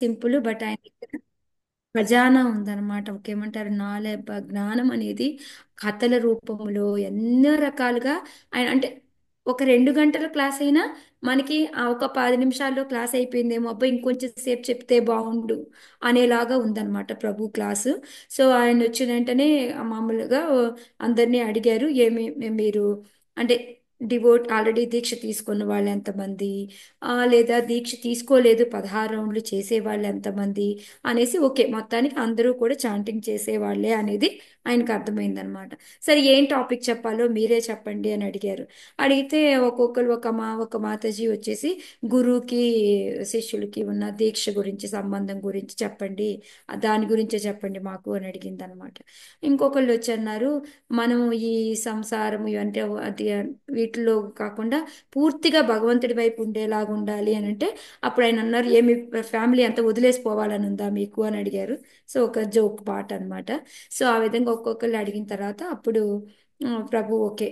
Simple but ఆయన దగ్గర ఖజానా ఉందన్నమాట. ఏమంటారు జ్ఞానం అనేది కథల రూపంలో ఎన్నో రకాలుగా ఆయన అంటే ఒక 2 గంటల క్లాస్ అయినా మనకి ఆ ఒక 10 నిమిషాల్లో క్లాస్ అయిపోయిందేమో, అబ్బాయి ఇంకొంచెం సేపు చెప్తే బాగుండు అనేలాగా ఉందన్నమాట ప్రభు క్లాసు. సో ఆయన వచ్చిన వెంటనే మామూలుగా అందరినీ అడిగారు, మీరు అంటే డివోట్ ఆల్రెడీ దీక్ష తీసుకున్న వాళ్ళు ఎంతమంది, లేదా దీక్ష తీసుకోలేదు 16 రౌండ్లు చేసే వాళ్ళు ఎంతమంది అనేసి. ఓకే, మొత్తానికి అందరూ కూడా చాంటింగ్ చేసేవాళ్లే అనేది ఆయనకు అర్థమైందనమాట. సరే ఏం టాపిక్ చెప్పాలో మీరే చెప్పండి అని అడిగారు. అడిగితే ఒక్కొక్కరు ఒక మాతాజీ వచ్చేసి గురువుకి శిష్యులకి ఉన్న దీక్ష గురించి సంబంధం గురించి చెప్పండి, దాని గురించే చెప్పండి మాకు అని అడిగింది అనమాట. ఇంకొకళ్ళు వచ్చి అన్నారు, మనం ఈ సంసారం అంటే అది వీటిలో కాకుండా పూర్తిగా భగవంతుడి వైపు ఉండేలాగా ఉండాలి అని అంటే అప్పుడు ఆయన అన్నారు, ఏమి ఫ్యామిలీ అంతా వదిలేసిపోవాలని ఉందా మీకు అని అడిగారు. సో ఒక జోక్ పాట అన్నమాట. సో ఆ విధంగా ఒక్కొక్కరు అడిగిన తర్వాత అప్పుడు ప్రభు ఓకే,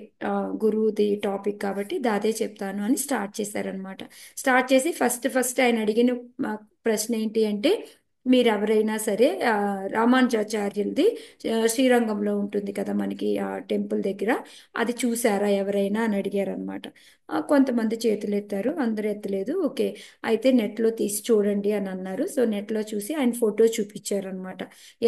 గురువుది టాపిక్ కాబట్టి దాదే చెప్తాను అని స్టార్ట్ చేశారనమాట. స్టార్ట్ చేసి ఫస్ట్ ఫస్ట్ ఆయన అడిగిన ఆ, ప్రశ్న ఏంటి అంటే, మీరు ఎవరైనా సరే రామానుజాచార్యులది శ్రీరంగంలో ఉంటుంది కదా మనకి ఆ టెంపుల్ దగ్గర, అది చూసారా ఎవరైనా అని అడిగారు అనమాట. కొంతమంది చేతులు ఎత్తారు, అందరు ఎత్తలేదు. ఓకే, అయితే నెట్లో తీసి చూడండి అని అన్నారు. సో నెట్లో చూసి ఆయన ఫోటో చూపించారనమాట.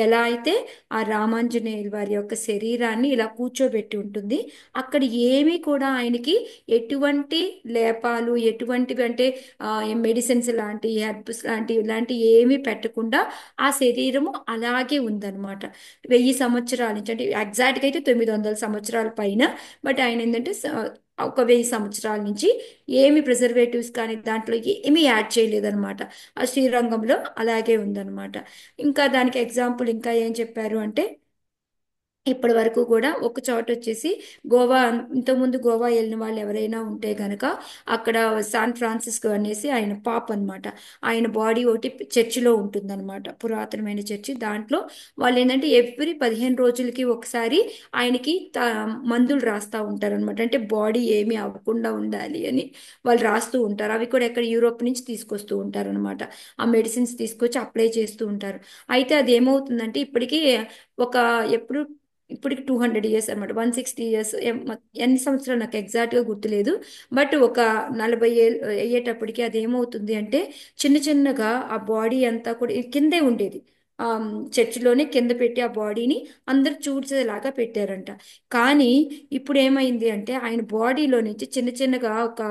ఎలా అయితే ఆ రామాంజనేయుల వారి యొక్క శరీరాన్ని ఇలా కూర్చోబెట్టి ఉంటుంది, అక్కడ ఏమీ కూడా ఆయనకి ఎటువంటి లేపాలు, ఎటువంటివి అంటే మెడిసిన్స్ లాంటి హెర్బ్స్ లాంటి ఇలాంటి ఏమీ పెట్టకుండా ఆ శరీరము అలాగే ఉందన్నమాట. 1000 సంవత్సరాల నుంచి అంటే ఎగ్జాక్ట్గా అయితే 900 సంవత్సరాల పైన. బట్ ఆయన ఏంటంటే ఒక 1000 సంవత్సరాల నుంచి ఏమి ప్రిజర్వేటివ్స్ కానీ దాంట్లో ఏమీ యాడ్ చేయలేదన్నమాట. ఆ శ్రీరంగంలో అలాగే ఉందన్నమాట. ఇంకా దానికి ఎగ్జాంపుల్ ఇంకా ఏం చెప్పారు అంటే, ఇప్పటి వరకు కూడా ఒక చోట వచ్చేసి గోవా, ఇంతకుముందు గోవా వెళ్ళిన వాళ్ళు ఎవరైనా ఉంటే గనక అక్కడ శాన్ ఫ్రాన్సిస్కో అనేసి ఆయన పాప్ అన్నమాట. ఆయన బాడీ ఒకటి చర్చిలో ఉంటుందన్నమాట, పురాతనమైన చర్చి. దాంట్లో వాళ్ళు ఏంటంటే ఎవ్రీ 15 రోజులకి ఒకసారి ఆయనకి మందులు రాస్తూ ఉంటారనమాట. అంటే బాడీ ఏమీ అవ్వకుండా ఉండాలి అని వాళ్ళు రాస్తూ ఉంటారు. అవి కూడా ఎక్కడ యూరోప్ నుంచి తీసుకొస్తూ ఉంటారనమాట. ఆ మెడిసిన్స్ తీసుకొచ్చి అప్లై చేస్తూ ఉంటారు. అయితే అది ఏమవుతుందంటే ఇప్పటికీ ఒక ఎప్పుడు ఇప్పటికి 200 ఇయర్స్ అనమాట, 160 ఇయర్స్, ఎన్ని సంవత్సరాలు నాకు ఎగ్జాక్ట్గా గుర్తులేదు. బట్ ఒక 40 ఏళ్ళు అయ్యేటప్పటికి అది ఏమవుతుంది అంటే చిన్న చిన్నగా ఆ బాడీ అంతా కూడా కిందే ఉండేది. ఆ చర్చిలోనే కింద పెట్టి ఆ బాడీని అందరు చూసేలాగా పెట్టారంట. కానీ ఇప్పుడు ఏమైంది అంటే ఆయన బాడీలో నుంచి చిన్న చిన్నగా ఒక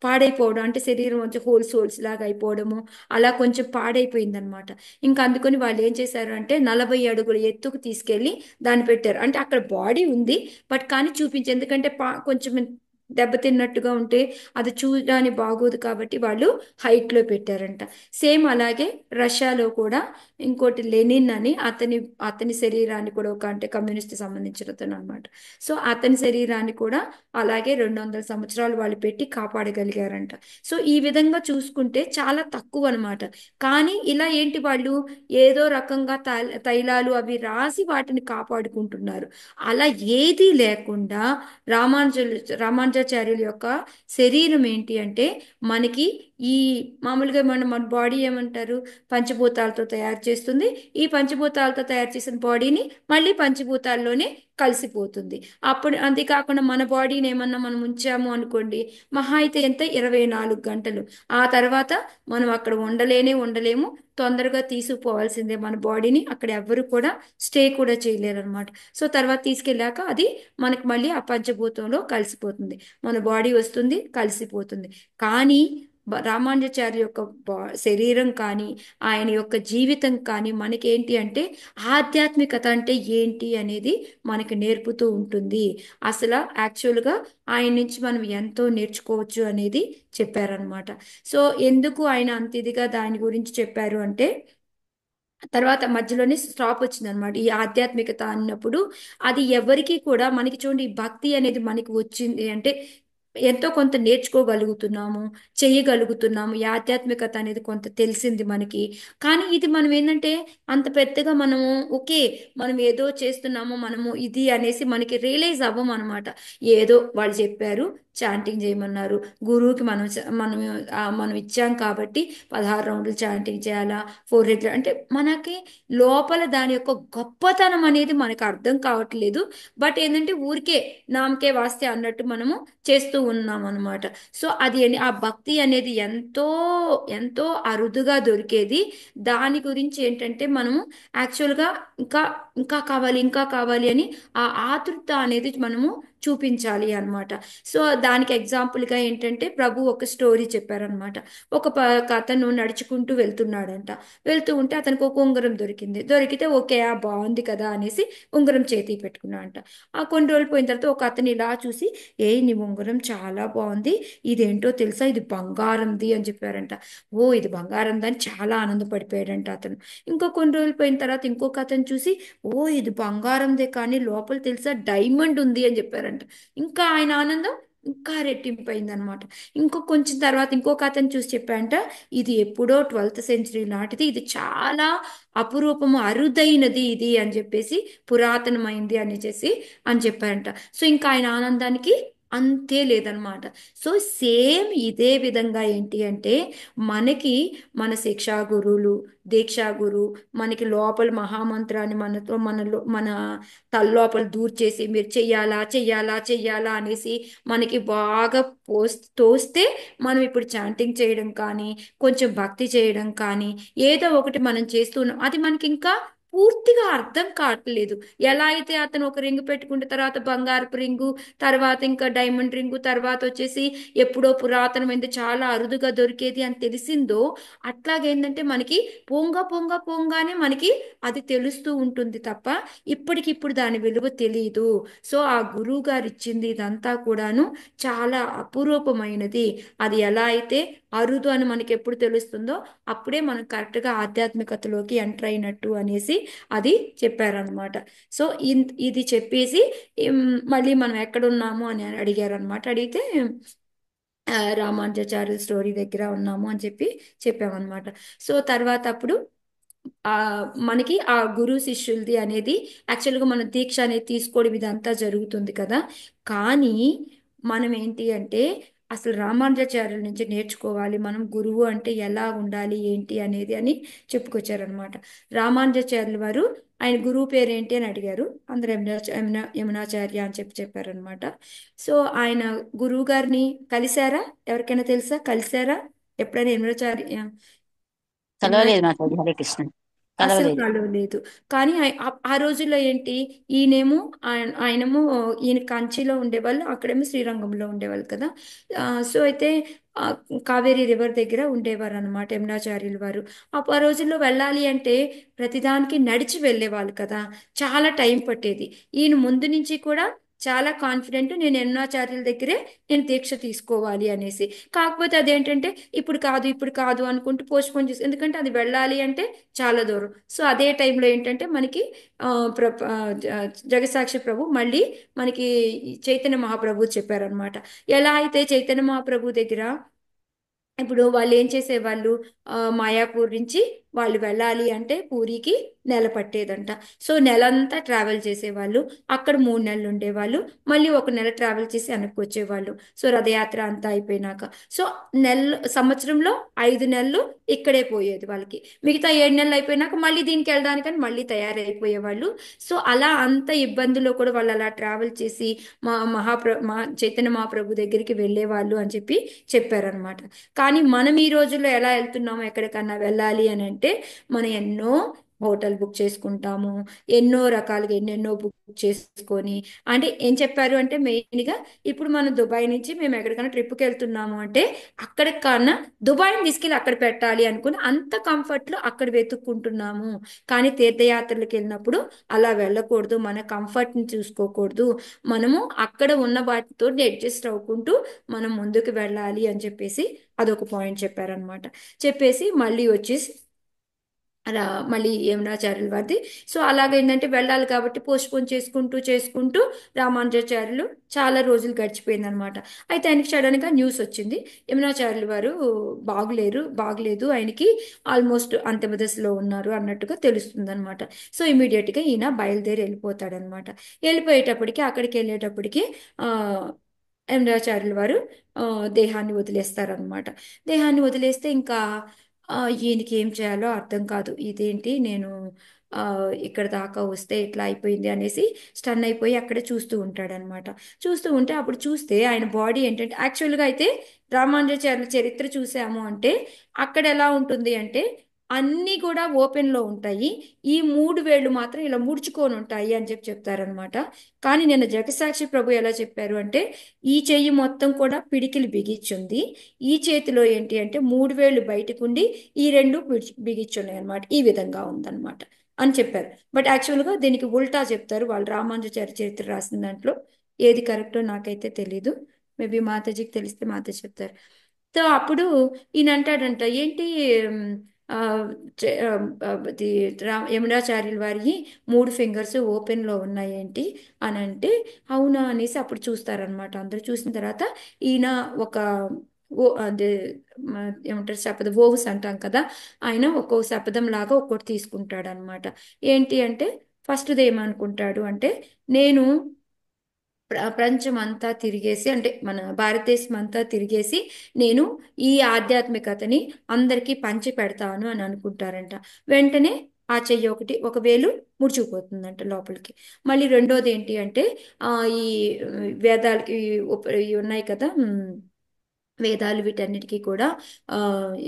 పాడైపోవడం, అంటే శరీరం కొంచెం హోల్స్ హోల్స్ లాగా అయిపోవడము, అలా కొంచెం పాడైపోయిందనమాట. ఇంకా అందుకని వాళ్ళు ఏం చేశారు అంటే 40 అడుగుల ఎత్తుకు తీసుకెళ్ళి దాన్ని పెట్టారు. అంటే అక్కడ బాడీ ఉంది బట్ కానీ చూపించి, ఎందుకంటే కొంచెం దెబ్బతిన్నట్టుగా ఉంటే అది చూడడానికి బాగోదు కాబట్టి వాళ్ళు హైట్లో పెట్టారంట. సేమ్ అలాగే రష్యాలో కూడా ఇంకోటి లెనిన్ అని అతని అతని శరీరాన్ని కూడా ఒక అంటే కమ్యూనిస్ట్ సంబంధించిన అతను అనమాట. సో అతని శరీరాన్ని కూడా అలాగే 200 సంవత్సరాలు వాళ్ళు పెట్టి కాపాడగలిగారంట. సో ఈ విధంగా చూసుకుంటే చాలా తక్కువ అనమాట. కానీ ఇలా ఏంటి వాళ్ళు ఏదో రకంగా తైలాలు అవి రాసి వాటిని కాపాడుకుంటున్నారు. అలా ఏదీ లేకుండా రామానుజాచార్యుల యొక్క శరీరం ఏంటి అంటే మనకి ఈ మామూలుగా మన బాడీ ఏమంటారు, పంచభూతాలతో తయారు చేస్తుంది. ఈ పంచభూతాలతో తయారు చేసిన బాడీని మళ్ళీ పంచభూతాల్లోనే కలిసిపోతుంది. అప్పుడు అంతేకాకుండా మన బాడీని ఏమన్నా మనం ఉంచాము అనుకోండి, మహా అయితే ఎంత 24 గంటలు. ఆ తర్వాత మనం అక్కడ ఉండలేము, తొందరగా తీసుకుపోవాల్సిందే మన బాడీని. అక్కడ ఎవ్వరు కూడా స్టే కూడా చేయలేరు అనమాట. సో తర్వాత తీసుకెళ్ళాక అది మనకి మళ్ళీ ఆ పంచభూతంలో కలిసిపోతుంది, మన బాడీ వస్తుంది కలిసిపోతుంది. కానీ రామానుజాచార్య యొక్క శరీరం కానీ ఆయన యొక్క జీవితం కానీ మనకేంటి అంటే ఆధ్యాత్మికత అంటే ఏంటి అనేది మనకి నేర్పుతూ ఉంటుంది. అసలు యాక్చువల్గా ఆయన నుంచి మనం ఎంతో నేర్చుకోవచ్చు అనేది చెప్పారనమాట. సో ఎందుకు ఆయన అంత ఇదిగా దాని గురించి చెప్పారు అంటే, తర్వాత మధ్యలోనే స్టాప్ వచ్చిందనమాట ఈ ఆధ్యాత్మికత అన్నప్పుడు. అది ఎవరికి కూడా మనకి చూడండి, ఈ భక్తి అనేది మనకి వచ్చింది అంటే ఎంతో కొంత నేర్చుకోగలుగుతున్నాము, చేయగలుగుతున్నాము. ఈ ఆధ్యాత్మికత అనేది కొంత తెలిసింది మనకి. కానీ ఇది మనం ఏంటంటే అంత పెద్దగా మనము ఓకే, మనం ఏదో చేస్తున్నాము, మనము ఇది అనేసి మనకి రియలైజ్ అవ్వం అనమాట. ఏదో వాళ్ళు చెప్పారు, చాంటింగ్ చేయమన్నారు, గురువుకి మనం ఇచ్చాం కాబట్టి 16 రౌండ్లు చాంటింగ్ చేయాలా, 4 హెడ్ అంటే మనకి లోపల దాని యొక్క గొప్పతనం అనేది మనకు అర్థం కావట్లేదు. బట్ ఏంటంటే ఊరికే నామకే వాస్తే అన్నట్టు మనము చేస్తూ ఉన్నాం అనమాట. సో ఆ భక్తి అనేది ఎంతో ఎంతో అరుదుగా దొరికేది. దాని గురించి ఏంటంటే మనము యాక్చువల్గా ఇంకా ఇంకా కావాలి, ఇంకా కావాలి అని ఆ ఆతృత అనేది మనము చూపించాలి అన్నమాట. సో దానికి ఎగ్జాంపుల్గా ఏంటంటే ప్రభు ఒక స్టోరీ చెప్పారనమాట. ఒక అతను నడుచుకుంటూ వెళ్తున్నాడంట. వెళ్తూ ఉంటే అతనికి ఒక ఉంగరం దొరికింది. దొరికితే ఓకే, ఆ బాగుంది కదా అనేసి ఉంగరం చేతికి పెట్టుకున్నాడంట. ఆ కొన్ని రోజులు పోయిన తర్వాత ఒక అతను ఇలా చూసి, ఏ నీ ఉంగరం చాలా బాగుంది, ఇదేంటో తెలుసా, ఇది బంగారంది అని చెప్పారంట. ఓ ఇది బంగారంది అని చాలా ఆనందపడిపోయాడంట అతను. ఇంకో కొన్ని రోజులు పోయిన తర్వాత ఇంకొక అతను చూసి, ఓ ఇది బంగారందే కానీ లోపల తెలుసా డైమండ్ ఉంది అని చెప్పారంట. ఇంకా ఆయన ఆనందం ఇంకా రెట్టింపైంది అనమాట. ఇంకో కొంచెం తర్వాత ఇంకొక అతను చూసి చెప్పారంట, ఇది ఎప్పుడో 12th సెంచరీ నాటిది, ఇది చాలా అపురూపము, అరుదైనది ఇది అని చెప్పేసి, పురాతనమైంది అని చెప్పారంట. సో ఇంకా ఆయన ఆనందానికి అంతే లేదనమాట. సో సేమ్ ఇదే విధంగా ఏంటి అంటే మనకి మన శిక్షా గురువులు, దీక్షా గురు మనకి లోపల మహామంత్రాన్ని మన తలలోపల దూర్ చేసి మీరు చెయ్యాలా చెయ్యాలా చెయ్యాలా అనేసి మనకి బాగా తోస్తే మనం ఇప్పుడు చాంటింగ్ చేయడం కానీ, కొంచెం భక్తి చేయడం కానీ, ఏదో ఒకటి మనం చేస్తున్నాం. అది మనకి ఇంకా పూర్తిగా అర్థం కావట్లేదు. ఎలా అయితే అతను ఒక రింగు పెట్టుకుంటే తర్వాత బంగారపు రింగు, తర్వాత ఇంకా డైమండ్ రింగు, తర్వాత వచ్చేసి ఎప్పుడో పురాతనమైంది చాలా అరుదుగా దొరికేది అని తెలిసిందో, అట్లాగేందంటే మనకి పొంగానే మనకి అది తెలుస్తూ ఉంటుంది తప్ప ఇప్పటికిప్పుడు దాని విలువ తెలియదు. సో ఆ గురువు గారు ఇచ్చింది ఇదంతా కూడాను చాలా అపురూపమైనది. అది ఎలా అయితే అరుదు అని మనకి ఎప్పుడు తెలుస్తుందో అప్పుడే మనం కరెక్ట్గా ఆధ్యాత్మికతలోకి ఎంటర్ అయినట్టు అనేసి అది చెప్పారనమాట. సో ఇది చెప్పేసి మళ్ళీ మనం ఎక్కడున్నాము అని అడిగారనమాట. అడిగితే రామానుజాచార్యుల స్టోరీ దగ్గర ఉన్నాము అని చెప్పామన్నమాట. సో తర్వాత అప్పుడు ఆ మనకి ఆ గురు శిష్యులది అనేది యాక్చువల్గా మన దీక్ష అనేది తీసుకోవడం ఇదంతా జరుగుతుంది కదా. కానీ మనం ఏంటి అంటే అసలు రామానుజాచార్యుల నుంచి నేర్చుకోవాలి, మనం గురువు అంటే ఎలా ఉండాలి ఏంటి అనేది అని చెప్పుకొచ్చారనమాట. రామానుజాచార్యుల వారు ఆయన గురువు పేరు ఏంటి అని అడిగారు. అందరూ యమునాచార్య అని చెప్పారనమాట. సో ఆయన గురువు గారిని కలిశారా? ఎవరికైనా తెలుసా? కలిశారా ఎప్పుడైనా యమునాచార్య? కలవలేదు మాతాజీ. హరే కృష్ణ. అసలు కలవలేదు. కలవలేదు. కానీ ఆ రోజుల్లో ఏంటి, ఈయనేమో ఆయనేమో ఈయన కంచిలో ఉండేవాళ్ళు, అక్కడేమో శ్రీరంగంలో ఉండేవాళ్ళు కదా. సో అయితే ఆ, కావేరీ రివర్ దగ్గర ఉండేవారు అనమాట యమునాచార్యులు వారు. ఆ రోజుల్లో వెళ్ళాలి అంటే ప్రతిదానికి నడిచి వెళ్ళేవాళ్ళు కదా, చాలా టైం పట్టేది. ఈయన ముందు నుంచి కూడా చాలా కాన్ఫిడెంట్, నేను యమునాచార్యుల దగ్గరే నేను దీక్ష తీసుకోవాలి అనేసి. కాకపోతే అదేంటంటే ఇప్పుడు కాదు అనుకుంటూ పోస్ట్పోన్ చేసి, ఎందుకంటే అది వెళ్ళాలి అంటే చాలా దూరం. సో అదే టైంలో ఏంటంటే మనకి ఆ, ప్ర ఆ, జగసాక్షి ప్రభు మళ్ళీ మనకి చైతన్య మహాప్రభు చెప్పారనమాట. ఎలా అయితే చైతన్య మహాప్రభు దగ్గర ఇప్పుడు వాళ్ళు ఏం చేసేవాళ్ళు, మాయాపూర్ నుంచి వాళ్ళు వెళ్ళాలి అంటే పూరికి నెల పట్టేదంట. సో నెలంతా ట్రావెల్ చేసేవాళ్ళు. అక్కడ 3 నెలలు ఉండేవాళ్ళు. మళ్ళీ ఒక నెల ట్రావెల్ చేసి వెనక్కి వచ్చేవాళ్ళు. సో రథయాత్ర అంతా అయిపోయినాక. సో సంవత్సరంలో 5 నెలలు ఇక్కడే పోయేది వాళ్ళకి. మిగతా 7 నెలలు అయిపోయినాక మళ్ళీ దీనికి వెళ్ళడానికని మళ్ళీ తయారైపోయేవాళ్ళు. సో అలా అంత ఇబ్బందుల్లో కూడా వాళ్ళు అలా ట్రావెల్ చేసి మా చైతన్య మహాప్రభు దగ్గరికి వెళ్ళేవాళ్ళు అని చెప్పారనమాట. కానీ మనం ఈ రోజుల్లో ఎలా వెళ్తున్నాము, ఎక్కడికన్నా వెళ్ళాలి అని అంటే మనం ఎన్నో హోటల్ బుక్ చేసుకుంటాము, ఎన్నో రకాలుగా ఎన్నెన్నో బుక్ చేసుకొని. అంటే ఏం చెప్పారు అంటే మెయిన్గా ఇప్పుడు మనం దుబాయ్ నుంచి మేము ఎక్కడికైనా ట్రిప్కి వెళ్తున్నాము అంటే అక్కడికి కన్నా దుబాయ్ని తీసుకెళ్ళి అక్కడ పెట్టాలి అనుకుని అంత కంఫర్ట్లో అక్కడ వెతుక్కుంటున్నాము. కానీ తీర్థయాత్రలకు వెళ్ళినప్పుడు అలా వెళ్ళకూడదు, మన కంఫర్ట్ని చూసుకోకూడదు. మనము అక్కడ ఉన్న వాటితో అడ్జస్ట్ అవ్వుకుంటూ మనం ముందుకు వెళ్ళాలి అని చెప్పేసి అదొక పాయింట్ చెప్పారనమాట. చెప్పేసి మళ్ళీ వచ్చేసి అలా మళ్ళీ యమునాచార్యుల వారిది. సో అలాగేంటంటే వెళ్ళాలి కాబట్టి పోస్ట్పోన్ చేసుకుంటూ చేసుకుంటూ రామానుజాచార్యులు చాలా రోజులు గడిచిపోయింది అనమాట. అయితే ఆయనకి సడన్ గా న్యూస్ వచ్చింది, యమునాచార్యులు వారు బాగలేదు, ఆయనకి ఆల్మోస్ట్ అంతిమ దశలో ఉన్నారు అన్నట్టుగా తెలుస్తుంది అనమాట. సో ఇమీడియట్ గా ఈయన బయలుదేరి వెళ్ళిపోతాడనమాట. వెళ్ళిపోయేటప్పటికి అక్కడికి వెళ్ళేటప్పటికి ఆ యమునాచార్యుల వారు ఆ, దేహాన్ని వదిలేస్తారనమాట. దేహాన్ని వదిలేస్తే ఇంకా ఈయనకి ఏం చేయాలో అర్థం కాదు. ఇదేంటి నేను ఆ, ఇక్కడ దాకా వస్తే ఇట్లా అయిపోయింది అనేసి స్టన్ అయిపోయి అక్కడే చూస్తూ ఉంటాడనమాట. చూస్తూ ఉంటే అప్పుడు చూస్తే ఆయన బాడీ ఏంటంటే యాక్చువల్గా అయితే రామానుజాచార్యుల చరిత్ర చూసాము అంటే అక్కడ ఎలా ఉంటుంది అంటే అన్నీ కూడా ఓపెన్ లో ఉంటాయి, ఈ మూడు వేళ్ళు మాత్రం ఇలా ముడుచుకొని ఉంటాయి అని చెప్తారనమాట. కానీ నిన్న జగసాక్షి ప్రభు ఎలా చెప్పారు అంటే ఈ చెయ్యి మొత్తం కూడా పిడికిలి బిగించుంది, ఈ చేతిలో ఏంటి అంటే మూడు వేళ్ళు బయటకు ఉండి ఈ రెండు బిగించున్నాయి అనమాట, ఈ విధంగా ఉందన్నమాట అని చెప్పారు. బట్ యాక్చువల్గా దీనికి ఉల్టా చెప్తారు వాళ్ళు, రామానుజాచార్య చరిత్ర రాసిన దాంట్లో. ఏది కరెక్టో నాకైతే తెలీదు, మేబీ మాతాజీకి తెలిస్తే మాతాజీ చెప్తారు. సో అప్పుడు ఈయన అంటాడంట ఏంటి ఉమ్, ఆ, ఇది యమునాచార్యుల వారి మూడు ఫింగర్స్ ఓపెన్ లో ఉన్నాయి ఏంటి అని అంటే అవునా అనేసి అప్పుడు చూస్తారనమాట. అందరూ చూసిన తర్వాత ఈయన ఒక అదే ఏమంటారు శపథ ఓవ్స్ అంటాం కదా, ఆయన ఒక్కో శపథం లాగా ఒక్కోటి తీసుకుంటాడు అనమాట. ఏంటి అంటే ఫస్ట్ది ఏమనుకుంటాడు అంటే నేను ప్రపంచం అంతా తిరిగేసి అంటే మన భారతదేశం అంతా తిరిగేసి నేను ఈ ఆధ్యాత్మికతని అందరికీ పంచి పెడతాను అని అనుకుంటారంట. వెంటనే ఆ చెయ్యి ఒక వేలు ముడుచుకుపోతుందంట లోపలికి. మళ్ళీ రెండోది ఏంటి అంటే ఆ ఈ వేదాలకి ఇవి ఉన్నాయి కదా, వేదాలు వీటన్నిటికీ కూడా ఆ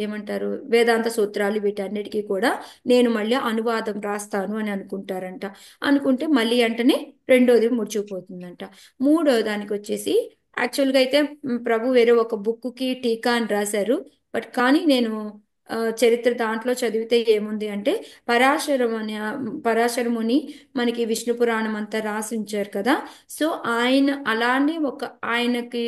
ఏమంటారు వేదాంత సూత్రాలు వీటన్నిటికీ కూడా నేను మళ్ళీ అనువాదం రాస్తాను అని అనుకుంటారంట. అనుకుంటే మళ్ళీ వెంటనే రెండోది ముడుచుకుపోతుందంట. మూడో దానికి వచ్చేసి యాక్చువల్గా అయితే ప్రభు వేరే ఒక బుక్కి టీకా అని రాశారు. బట్ కానీ నేను చరిత్ర దాంట్లో చదివితే ఏముంది అంటే పరాశర ముని మనకి విష్ణు పురాణం అంతా రాసి ఉంచారు కదా. సో ఆయన అలానే ఆయనకి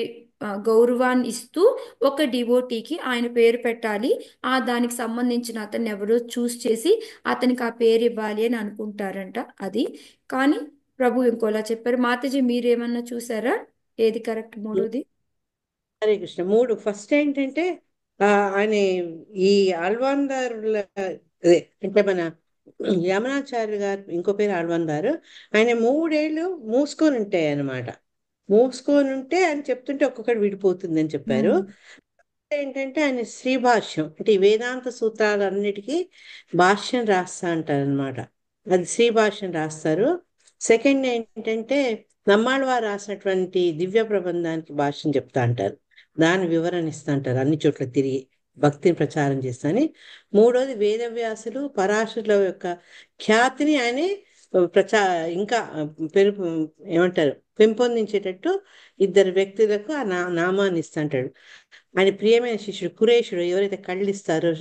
గౌరవాన్ని ఇస్తూ ఒక డివోటీకి ఆయన పేరు పెట్టాలి, ఆ దానికి సంబంధించిన అతన్ని ఎవరో చూస్ చేసి అతనికి ఆ పేరు ఇవ్వాలి అని అనుకుంటారంట. అది కానీ ప్రభు ఇంకోలా చెప్పారు. మాతాజీ మీరేమన్నా చూసారా, ఏది కరెక్ట్ మూడోది? హరే కృష్ణ. మూడు ఫస్ట్ ఏంటంటే ఆయన ఈ ఆళ్వాన్దారుల అదే అంటే మన యమనాచార్య గారు ఇంకో పేరు ఆళ్వాన్దారు, ఆయన మూడేళ్ళు మూసుకొని ఉంటాయి అన్నమాట. మూసుకొని ఉంటే ఆయన చెప్తుంటే ఒక్కొక్కటి విడిపోతుంది అని చెప్పారు. ఉమ్, ఏంటంటే ఆయన శ్రీ భాష్యం అంటే ఈ వేదాంత సూత్రాలన్నిటికీ భాష్యం రాస్తా అంటారు అనమాట. అది శ్రీ భాష్యం రాస్తారు. సెకండ్ ఏంటంటే నమ్మాళ్ళవారు రాసినటువంటి దివ్య ప్రబంధానికి భాష్యం చెప్తా అంటారు, దాని వివరణ ఇస్తా అంటారు అన్ని చోట్ల తిరిగి భక్తిని ప్రచారం చేస్తాని. మూడోది వేదవ్యాసులు పరాశరుల యొక్క ఖ్యాతిని ఆయన ప్రచా ఇంకా పెరుగు ఏమంటారు పెంపొందించేటట్టు ఇద్దరు వ్యక్తులకు ఆ నామాన్ని ఇస్తుంటాడు. ఆయన ప్రియమైన శిష్యుడు కురేషుడు ఎవరైతే కళ్ళు ఇస్తారో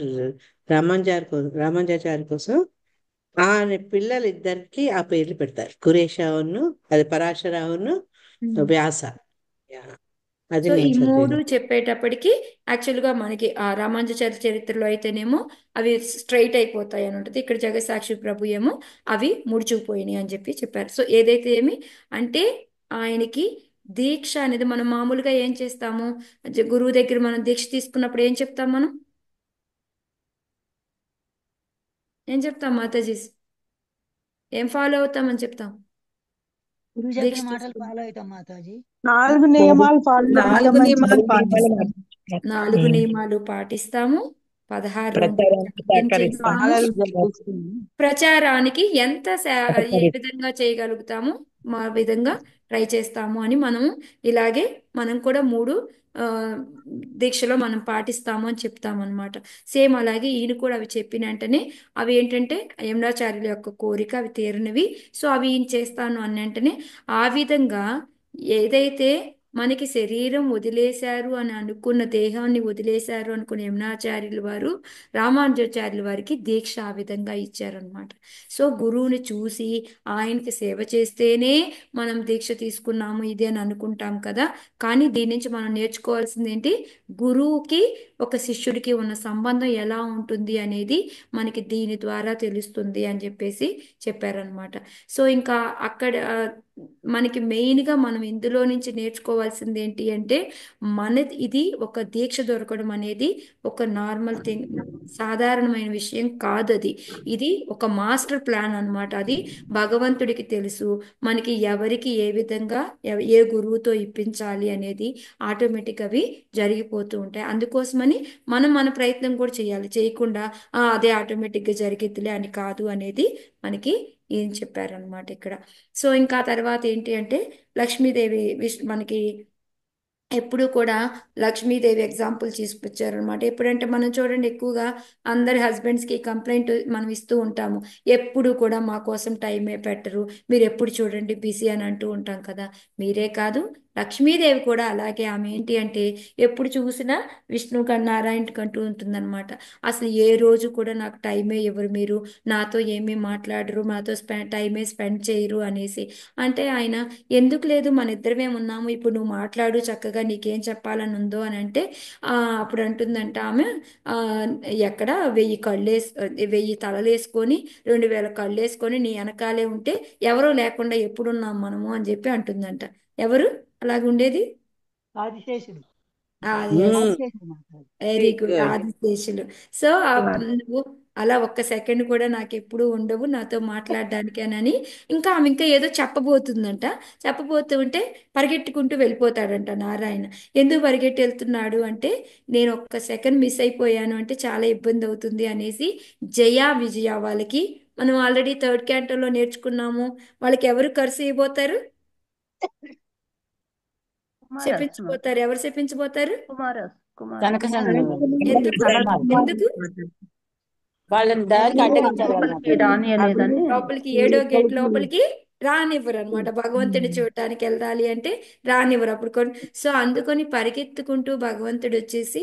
రామానుజాచార్య కోసం ఆయన పిల్లలు ఇద్దరికి ఆ పేర్లు పెడతారు, కురేషావును అది పరాశరావును ఉమ్. వ్యాస. యా, అది సో ఈ నేను మూడు చదివింది. చెప్పేటప్పటికి యాక్చువల్గా మనకి ఆ రామానుజాచార్య చరిత్రలో అయితేనేమో అవి స్ట్రైట్ అయిపోతాయి అని ఉంటుంది, ఇక్కడ జగసాక్షి ప్రభు ఏమో అవి ముడుచుకుపోయినాయి అని చెప్పారు. సో ఏదైతే ఏమి అంటే ఆయనకి దీక్ష అనేది మనం మామూలుగా ఏం చేస్తాము, గురువు దగ్గర మనం దీక్ష తీసుకున్నప్పుడు ఏం చెప్తాం మనం, ఏం చెప్తాం మాతాజీ, ఏం ఫాలో అవుతామని చెప్తాం గురువు చెప్పిన దీక్ష మాటలు తీసుకుని? ఫాలో అవుతాం మాతాజీ. 4 నియమాలు ఫాలో నాలుగు అవుతామని నియమాలు చెప్పారు. నాలుగు నియమాలు పాటిస్తాము, 16 రోజులు ప్రచారానికి యజ్ఞం సహకరిస్తాం. చేస్తాము, మాలలు జరిపిస్తుంది. ప్రచారానికి ఏ సహకరి- విధంగా చేయగలుగుతామో మా విధంగా ట్రై చేస్తాము అని మనము ఇలాగే మనం కూడా మూడు ఆ, దీక్షలో మనం పాటిస్తాము అని చెప్తాము అనమాట. సేమ్ అలాగే ఈయన కూడా అవి చెప్పిన వెంటనే అవి ఏంటంటే యమునాచార్యుల యొక్క కోరిక అవి తీరినవి. సో అవి ఈయన చేస్తాను అన్న వెంటనే ఆ విధంగా ఏదైతే మనకి శరీరం వదిలేశారు అని అనుకున్న దేహాన్ని వదిలేశారు అనుకున్న యమునాచార్యుల వారు రామానుజాచార్యుల వారికి దీక్ష ఆ విధంగా ఇచ్చారనమాట. సో గురువుని చూసి ఆయనకి సేవ చేస్తేనే మనం దీక్ష తీసుకున్నాము ఇది అని అనుకుంటాం కదా. కానీ దీని నుంచి మనం నేర్చుకోవాల్సింది ఏంటి, గురువుకి ఒక శిష్యుడికి ఉన్న సంబంధం ఎలా ఉంటుంది అనేది మనకి దీని ద్వారా తెలుస్తుంది అని చెప్పేసి చెప్పారనమాట. సో ఇంకా అక్కడ మనకి మెయిన్గా మనం ఇందులో నుంచి నేర్చుకోవాల్సింది ఏంటి అంటే, మన ఇది ఒక దీక్ష దొరకడం అనేది ఒక నార్మల్ థింగ్, సాధారణమైన విషయం కాదు అది. ఇది ఒక మాస్టర్ ప్లాన్ అన్నమాట. అది భగవంతుడికి తెలుసు మనకి ఎవరికి ఏ విధంగా ఏ గురువుతో ఇప్పించాలి అనేది ఆటోమేటిక్ అవి జరిగిపోతూ ఉంటాయి. అందుకోసమని మనం మన ప్రయత్నం కూడా చేయాలి, చేయకుండా అదే ఆటోమేటిక్గా జరిగిద్దిలే అని కాదు అనేది మనకి ఏం చెప్పారనమాట ఇక్కడ. సో ఇంకా తర్వాత ఏంటి అంటే లక్ష్మీదేవి మనకి ఎప్పుడు కూడా లక్ష్మీదేవి ఎగ్జాంపుల్ తీసుకొచ్చారనమాట. ఎప్పుడంటే మనం చూడండి ఎక్కువగా అందరి హస్బెండ్స్కి కంప్లైంట్ మనం ఇస్తూ ఉంటాము, ఎప్పుడు కూడా మా కోసం టైమే పెట్టరు, మీరు ఎప్పుడు చూడండి బిజీ అని అంటూ ఉంటాం కదా. మీరే కాదు, లక్ష్మీదేవి కూడా అలాగే. ఆమె ఏంటి అంటే ఎప్పుడు చూసినా విష్ణు నారాయణ కంటూ ఉంటుందన్నమాట. అసలు ఏ రోజు కూడా నాకు టైమే ఇవ్వరు, మీరు నాతో ఏమీ మాట్లాడరు, నాతో టైమే స్పెండ్ చేయరు అనేసి. అంటే ఆయన ఎందుకు లేదు, మన ఇద్దరమే ఉన్నాము, ఇప్పుడు నువ్వు మాట్లాడు చక్కగా, నీకేం చెప్పాలని ఉందో అని అంటే అప్పుడు అంటుందంట ఆమె, ఆ, ఎక్కడ 1000 కళ్ళేసి 1000 తలలేసుకొని 2000 కళ్ళేసుకొని నీ వెనకాలే ఉంటే ఎవరో లేకుండా ఎప్పుడున్నాం మనము అని చెప్పి అంటుందంట. ఎవరు అలాగుండేది? ఆదిశేషుడు. మ్మ్. ఆదిశేషుడు మాట్లాడు. Very very good, good. ఆదిశేషులు. సో నువ్వు అలా ఒక్క సెకండ్ కూడా నాకు ఎప్పుడు ఉండవు నాతో మాట్లాడడానికేనని. ఇంకా ఆమె ఇంకా ఏదో చెప్పబోతుందంట. చెప్పబోతూ ఉంటే పరిగెట్టుకుంటూ వెళ్ళిపోతాడంట నారాయణ. ఎందుకు పరిగెట్టి వెళ్తున్నాడు అంటే, నేను ఒక్క సెకండ్ మిస్ అయిపోయాను అంటే చాలా ఇబ్బంది అవుతుంది అనేసి. జయ విజయ వాళ్ళకి మనం ఆల్రెడీ థర్డ్ క్యాంటోలో నేర్చుకున్నాము, వాళ్ళకి ఎవరు కర్సు ఇవ్వబోతారు, కుమారస్ చెప్పించబోతారు. ఎవరు చెప్పించబోతారు? కుమారస్ కుమారస్ కనకసంగ ఎందుకు? ఎందుకు? వాళ్ళని దారికి అడ్డగించారు కదా లోపలికి మాతాజీ. రాని అనేదని. లోపలికి 7వ గేట్ లోపలికి రానివ్వరు అనమాట. భగవంతుడిని చూడటానికి వెళ్ళాలి అంటే రానివ్వరు అప్పుడు సో అందుకొని పరిగెత్తుకుంటూ భగవంతుడు వచ్చేసి,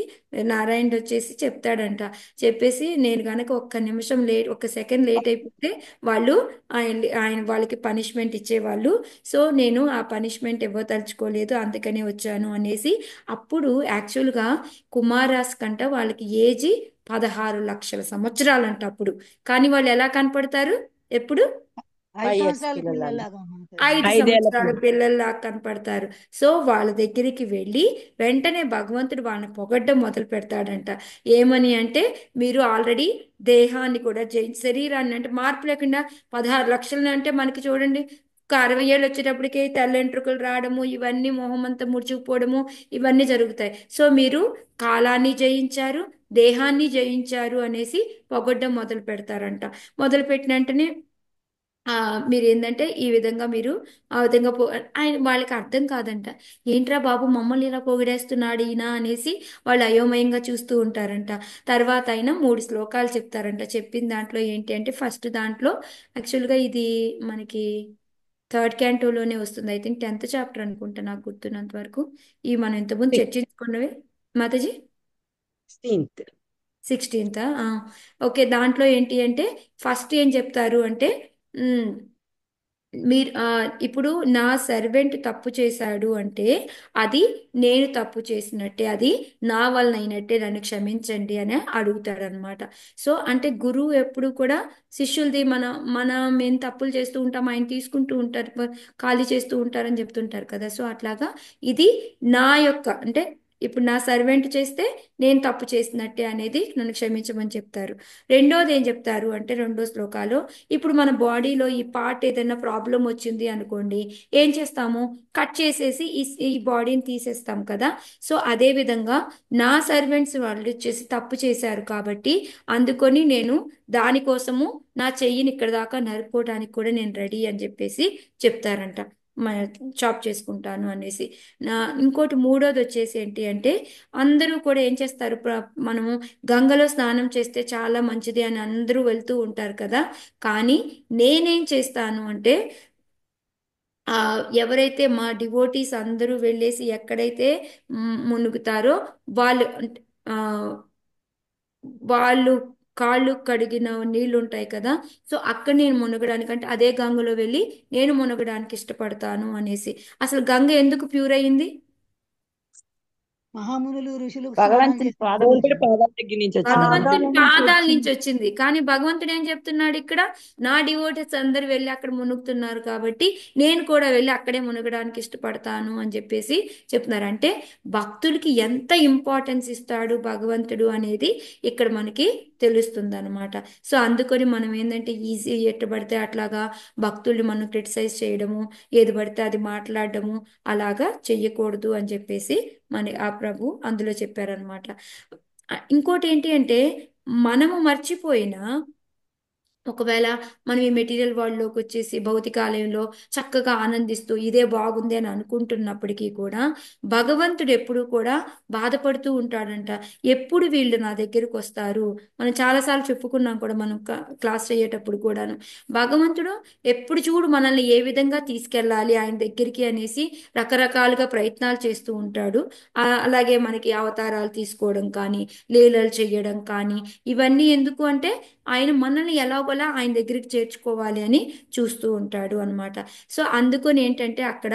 నారాయణుడు వచ్చేసి చెప్తాడంట. చెప్పేసి నేను గనక ఒక్క నిమిషం లేట్, ఒక్క సెకండ్ లేట్ అయిపోతే వాళ్ళు ఆయన వాళ్ళకి పనిష్మెంట్ ఇచ్చేవాళ్ళు. సో నేను ఆ పనిష్మెంట్ ఇవ్వదలుచుకోలేదు, అందుకనే వచ్చాను అనేసి. అప్పుడు యాక్చువల్గా కుమారాస్ కంట వాళ్ళకి ఏజీ 16 లక్షల సంవత్సరాలంట అప్పుడు. కానీ వాళ్ళు ఎలా కనపడతారు ఎప్పుడు? 5 5 years సంవత్సరాల పిల్లలాగా. పిల్లలాగా మాట్లాడు. 5 5 ఏళ్ల సంవత్సరాల పిల్లల్లా కనపడతారు. సో వాళ్ళ దగ్గరికి వెళ్ళి వెంటనే భగవంతుడు వాళ్ళని పొగడ్డం మొదలు పెడతాడంట. ఏమని అంటే, మీరు ఆల్రెడీ దేహాన్ని కూడా శరీరాన్ని అంటే మార్పు లేకుండా 16 లక్షలు అంటే మనకి చూడండి, ఒక 60 ఏళ్ళు వచ్చేటప్పటికి తెల్లెంట్రుకలు రావడము, ఇవన్నీ మొహం అంతా ముడుచుకుపోవడము, ఇవన్నీ జరుగుతాయి. సో మీరు కాలాన్ని జయించారు, దేహాన్ని జయించారు అనేసి పొగడ్డం మొదలు పెడతారంట. మొదలు పెట్టిన వెంటనే మీరు ఏంటంటే ఈ విధంగా మీరు ఆ విధంగా ఆయన వాళ్ళకి అర్థం కాదంట. ఏంట్రా బాబు మమ్మల్ని ఇలా పొగిడేస్తున్నాడు ఈయన అనేసి వాళ్ళు అయోమయంగా చూస్తూ ఉంటారంట. తర్వాత ఆయన 3 శ్లోకాలు చెప్తారంట. చెప్పిన దాంట్లో ఏంటి అంటే, ఫస్ట్ దాంట్లో యాక్చువల్గా ఇది మనకి థర్డ్ క్యాంటోలోనే వస్తుంది, ఐ థింక్ 10th చాప్టర్ అనుకుంటా నాకు గుర్తున్నంత వరకు. ఇవి మనం ఇంతకుముందు చర్చించుకున్నవే మాతాజీ. 16th. 16th. ఓకే, దాంట్లో ఏంటి అంటే ఫస్ట్ ఏం చెప్తారు అంటే, మీరు ఇప్పుడు నా సర్వెంట్ తప్పు చేశాడు అంటే అది నేను తప్పు చేసినట్టే, అది నా వలన అయినట్టే, నన్ను క్షమించండి అని అడుగుతాడనమాట. సో అంటే గురువు ఎప్పుడు కూడా శిష్యులది మనం ఏం తప్పులు చేస్తూ ఉంటాం, ఆయన తీసుకుంటూ ఉంటారు, ఖాళీ చేస్తూ ఉంటారని చెప్తుంటారు కదా. సో అట్లాగా ఇది నా యొక్క అంటే ఇప్పుడు నా సర్వెంట్ చేస్తే నేను తప్పు చేసినట్టే అనేది నన్ను క్షమించమని చెప్తారు. రెండోది ఏం చెప్తారు అంటే, రెండో శ్లోకాలో ఇప్పుడు మన బాడీలో ఈ పార్ట్ ఏదైనా ప్రాబ్లం వచ్చింది అనుకోండి, ఏం చేస్తాము, కట్ చేసేసి ఈ బాడీని తీసేస్తాం కదా. సో అదే విధంగా నా సర్వెంట్స్ వాళ్ళు వచ్చేసి తప్పు చేశారు కాబట్టి అందుకొని నేను దానికోసము నా చెయ్యిని ఇక్కడ దాకా నరుక్కోవడానికి కూడా నేను రెడీ అని చెప్పేసి చెప్తారంట, చాప్ చేసుకుంటాను అనేసి. ఇంకోటి మూడోది వచ్చేసి ఏంటి అంటే, అందరూ కూడా ఏం చేస్తారు, మనము గంగలో స్నానం చేస్తే చాలా మంచిది అని అందరూ వెళ్తూ ఉంటారు కదా. కానీ నేనేం చేస్తాను అంటే, ఆ ఎవరైతే మా డివోటీస్ అందరూ వెళ్ళేసి ఎక్కడైతే మునుగుతారో వాళ్ళు ఆ వాళ్ళు కాళ్ళు కడిగిన నీళ్లు ఉంటాయి కదా, సో అక్కడ నేను మునగడానికి అంటే అదే గంగలో వెళ్ళి నేను మునగడానికి ఇష్టపడతాను అనేసి. అసలు గంగ ఎందుకు ప్యూర్ అయింది? మహామునులు ఋషులు స్నానం భగవంతుని చేస్తారు. పాదం భగవంతుడి పాదాల దగ్గర నుంచి వచ్చిందండి. భగవంతుని పాదాల నుంచి పాదాల నుంచి వచ్చింది. వచ్చింది. కానీ భగవంతుడు ఏం చెప్తున్నాడు ఇక్కడ? నా డివోటీస్ అందరు వెళ్ళి అక్కడ మునుగుతున్నారు కాబట్టి నేను కూడా వెళ్ళి అక్కడే మునగడానికి ఇష్టపడతాను అని చెప్పేసి చెప్తున్నారు. అంటే భక్తుడికి ఎంత ఇంపార్టెన్స్ ఇస్తాడు భగవంతుడు అనేది ఇక్కడ మనకి తెలుస్తుంది అనమాట. సో అందుకని మనం ఏంటంటే ఈజీ ఎట్టు పడితే అట్లాగా భక్తుల్ని మనం క్రిటిసైజ్ చేయడము, ఏది పడితే అది మాట్లాడడము అలాగా చెయ్యకూడదు అని చెప్పేసి మన ఆ ప్రభు అందులో చెప్పారనమాట. ఇంకోటి ఏంటి అంటే మనము మర్చిపోయినా ఒకవేళ మనం ఈ మెటీరియల్ వరల్డ్లోకి వచ్చేసి భౌతికాలయంలో చక్కగా ఆనందిస్తూ ఇదే బాగుంది అని అనుకుంటున్నప్పటికీ కూడా భగవంతుడు ఎప్పుడు కూడా బాధపడుతూ ఉంటాడంట. ఎప్పుడు వీళ్ళు నా దగ్గరకు వస్తారు? మనం చాలాసార్లు చెప్పుకున్నాం కూడా మనం క్లాస్ అయ్యేటప్పుడు కూడాను. భగవంతుడు ఎప్పుడు చూడు మనల్ని ఏ విధంగా తీసుకెళ్ళాలి ఆయన దగ్గరికి అనేసి రకరకాలుగా ప్రయత్నాలు చేస్తూ ఉంటాడు. అలాగే మనకి అవతారాలు తీసుకోవడం కానీ, లీలలు చేయడం కానీ, ఇవన్నీ ఎందుకు అంటే ఆయన మనల్ని ఎలాగోలా ఆయన దగ్గరికి చేర్చుకోవాలి అని చూస్తూ ఉంటాడు అనమాట. సో అందుకని ఏంటంటే అక్కడ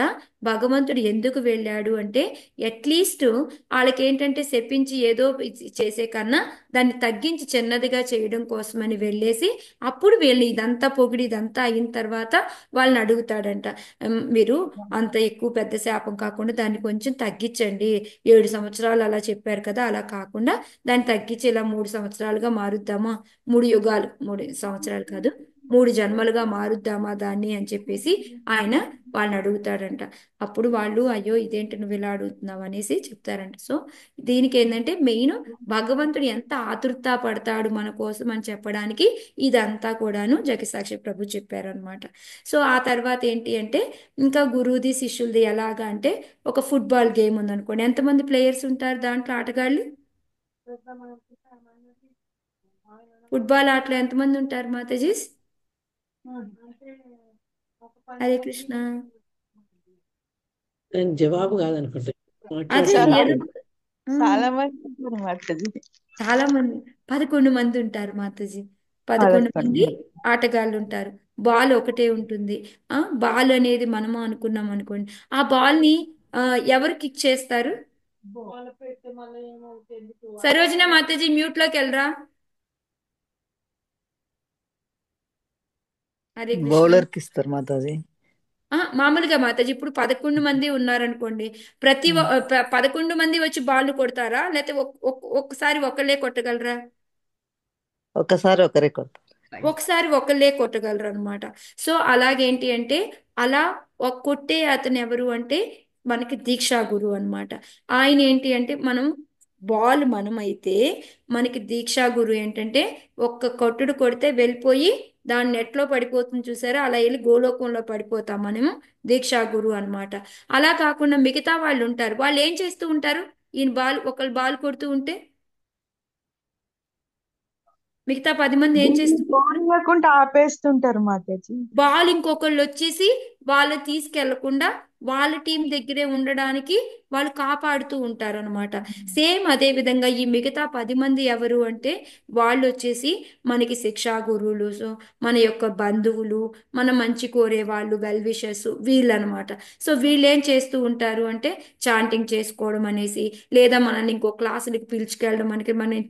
భగవంతుడు ఎందుకు వెళ్ళాడు అంటే అట్లీస్ట్ వాళ్ళకి ఏంటంటే శపించి ఏదో చేసే కన్నా దాన్ని తగ్గించి చిన్నదిగా చేయడం కోసమని వెళ్ళేసి అప్పుడు వీళ్ళు ఇదంతా పొగిడి ఇదంతా అయిన తర్వాత వాళ్ళని అడుగుతాడంట. మీరు అంత ఎక్కువ పెద్ద శాపం కాకుండా దాన్ని కొంచెం తగ్గించండి. 7 సంవత్సరాలు అలా చెప్పారు కదా, అలా కాకుండా దాన్ని తగ్గించి ఇలా 3 సంవత్సరాలుగా మారుద్దామా, 3 యుగాలు, 3 సంవత్సరాలు కాదు 3 జన్మలుగా మారుద్దామా దాన్ని అని చెప్పేసి ఆయన వాళ్ళని అడుగుతాడంట. అప్పుడు వాళ్ళు అయ్యో ఇదేంటి నువ్వు ఇలా అడుగుతున్నావు అనేసి చెప్తారంట. సో దీనికి ఏంటంటే మెయిన్ భగవంతుడు ఎంత ఆతురత పడతాడు మన కోసం అని చెప్పడానికి ఇదంతా కూడాను జగసాక్షి ప్రభు చెప్పారనమాట. సో ఆ తర్వాత ఏంటి అంటే ఇంకా గురువుది శిష్యులది ఎలాగా అంటే ఒక ఫుట్బాల్ గేమ్ ఉందనుకోండి, ఎంతమంది ప్లేయర్స్ ఉంటారు దాంట్లో ఆటగాళ్ళు? ఫుట్బాల్ ఆటలో ఎంతమంది ఉంటారు మాతాజీ? హరే కృష్ణ. దానికి జవాబు కాదనుకుంటా. అదే చాలా ఏదో చాలా మంది ఉంటారు మాతాజీ. చాలా మంది 11 మంది ఉంటారు మాతాజీ. 11 మంది ఆటగాళ్ళు ఉంటారు. బాల్ ఒకటే ఉంటుంది. బాల్ అనేది మనము అనుకున్నాం అనుకోండి, ఆ బాల్ ని ఎవరు కిక్ చేస్తారు? సరోజన మాతాజీ మ్యూట్ లోకి వెళ్ళరా. హరే కృష్ణ. బౌలర్ కి ఇస్తారు మాతాజీ. మామూలుగా మాతాజీ ఇప్పుడు 11 మంది ఉన్నారనుకోండి, 11 మంది వచ్చి బాల్ కొడతారా, లేకపోతే ఒక్కసారి ఒకళ్ళే కొట్టగలరా? ఒకసారి ఒకరే కొడతారు. ఒకసారి ఒకళ్ళే కొట్టగలరు అనమాట. సో అలాగేంటి అంటే అలా కొట్టే అతను ఎవరు అంటే మనకి దీక్షా గురువు అనమాట. ఆయన ఏంటి అంటే మనం బాల్ మనమైతే మనకి దీక్షా గురువు ఏంటంటే ఒక్క కొట్టుడు కొడితే వెళ్ళిపోయి దాని నెట్లో పడిపోతుంది చూసారా, అలా వెళ్ళి గోలోకంలో పడిపోతాం మనము. దీక్షా గురువు అనమాట. అలా కాకుండా మిగతా వాళ్ళు ఉంటారు, వాళ్ళు ఏం చేస్తూ ఉంటారు? ఈయన ఒకళ్ళు బాల్ కొడుతూ ఉంటే మిగతా 10 మంది ఏం చేస్తూ బాల్ లేకుండా ఆపేస్తుంటారు మాతాజీ. బాల్ ఇంకొకళ్ళు వచ్చేసి వాళ్ళు తీసుకెళ్లకుండా వాళ్ళ టీం దగ్గరే ఉండడానికి వాళ్ళు కాపాడుతూ ఉంటారు అనమాట. సేమ్ అదే విధంగా ఈ మిగతా 10 మంది ఎవరు అంటే వాళ్ళు వచ్చేసి మనకి శిక్షా గురువులు, సో మన యొక్క బంధువులు, మన మంచి కోరే వాళ్ళు, వెల్ విషర్స్ వీళ్ళనమాట. సో వీళ్ళు ఏం చేస్తూ ఉంటారు అంటే చాంటింగ్ చేసుకోవడం అనేసి, లేదా మనల్ని ఇంకో క్లాసులకి పిలుచుకెళ్ళడం. మనకి మన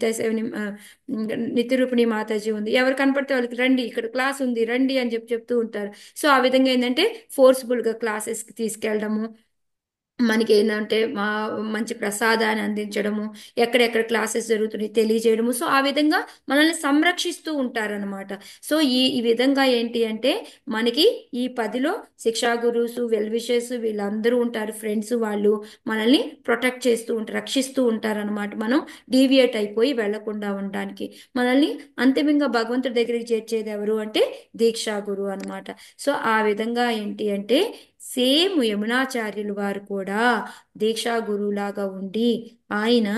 నిత్యరూపిణి మాతాజీ ఉంది, ఎవరు కనపడితే వాళ్ళకి రండి ఇక్కడ క్లాస్ ఉంది రండి అని చెప్తూ ఉంటారు. సో ఆ విధంగా ఏంటంటే ఫోర్స్ఫుల్ గా క్లాసెస్కి తీసుకెళ్ళడము, మనకి ఏంటంటే మంచి ప్రసాదాన్ని అందించడము, ఎక్కడెక్కడ క్లాసెస్ జరుగుతున్నాయి తెలియజేయడము. సో ఆ విధంగా మనల్ని సంరక్షిస్తూ ఉంటారనమాట. సో ఈ విధంగా ఏంటి అంటే మనకి ఈ 10లో శిక్షా గురువుస్, వెల్ విషర్స్ వీళ్ళందరూ ఉంటారు, ఫ్రెండ్స్. వాళ్ళు మనల్ని ప్రొటెక్ట్ చేస్తూ ఉంటారు, రక్షిస్తూ ఉంటారనమాట. మనం డీవియేట్ అయిపోయి వెళ్లకుండా ఉండడానికి మనల్ని అంతిమంగా భగవంతుడి దగ్గరికి చేర్చేది ఎవరు అంటే దీక్షా గురువు అనమాట. సో ఆ విధంగా ఏంటి అంటే సేమ్ యమునాచార్యులు వారు కూడా దీక్షా గురువులాగా ఉండి ఆయన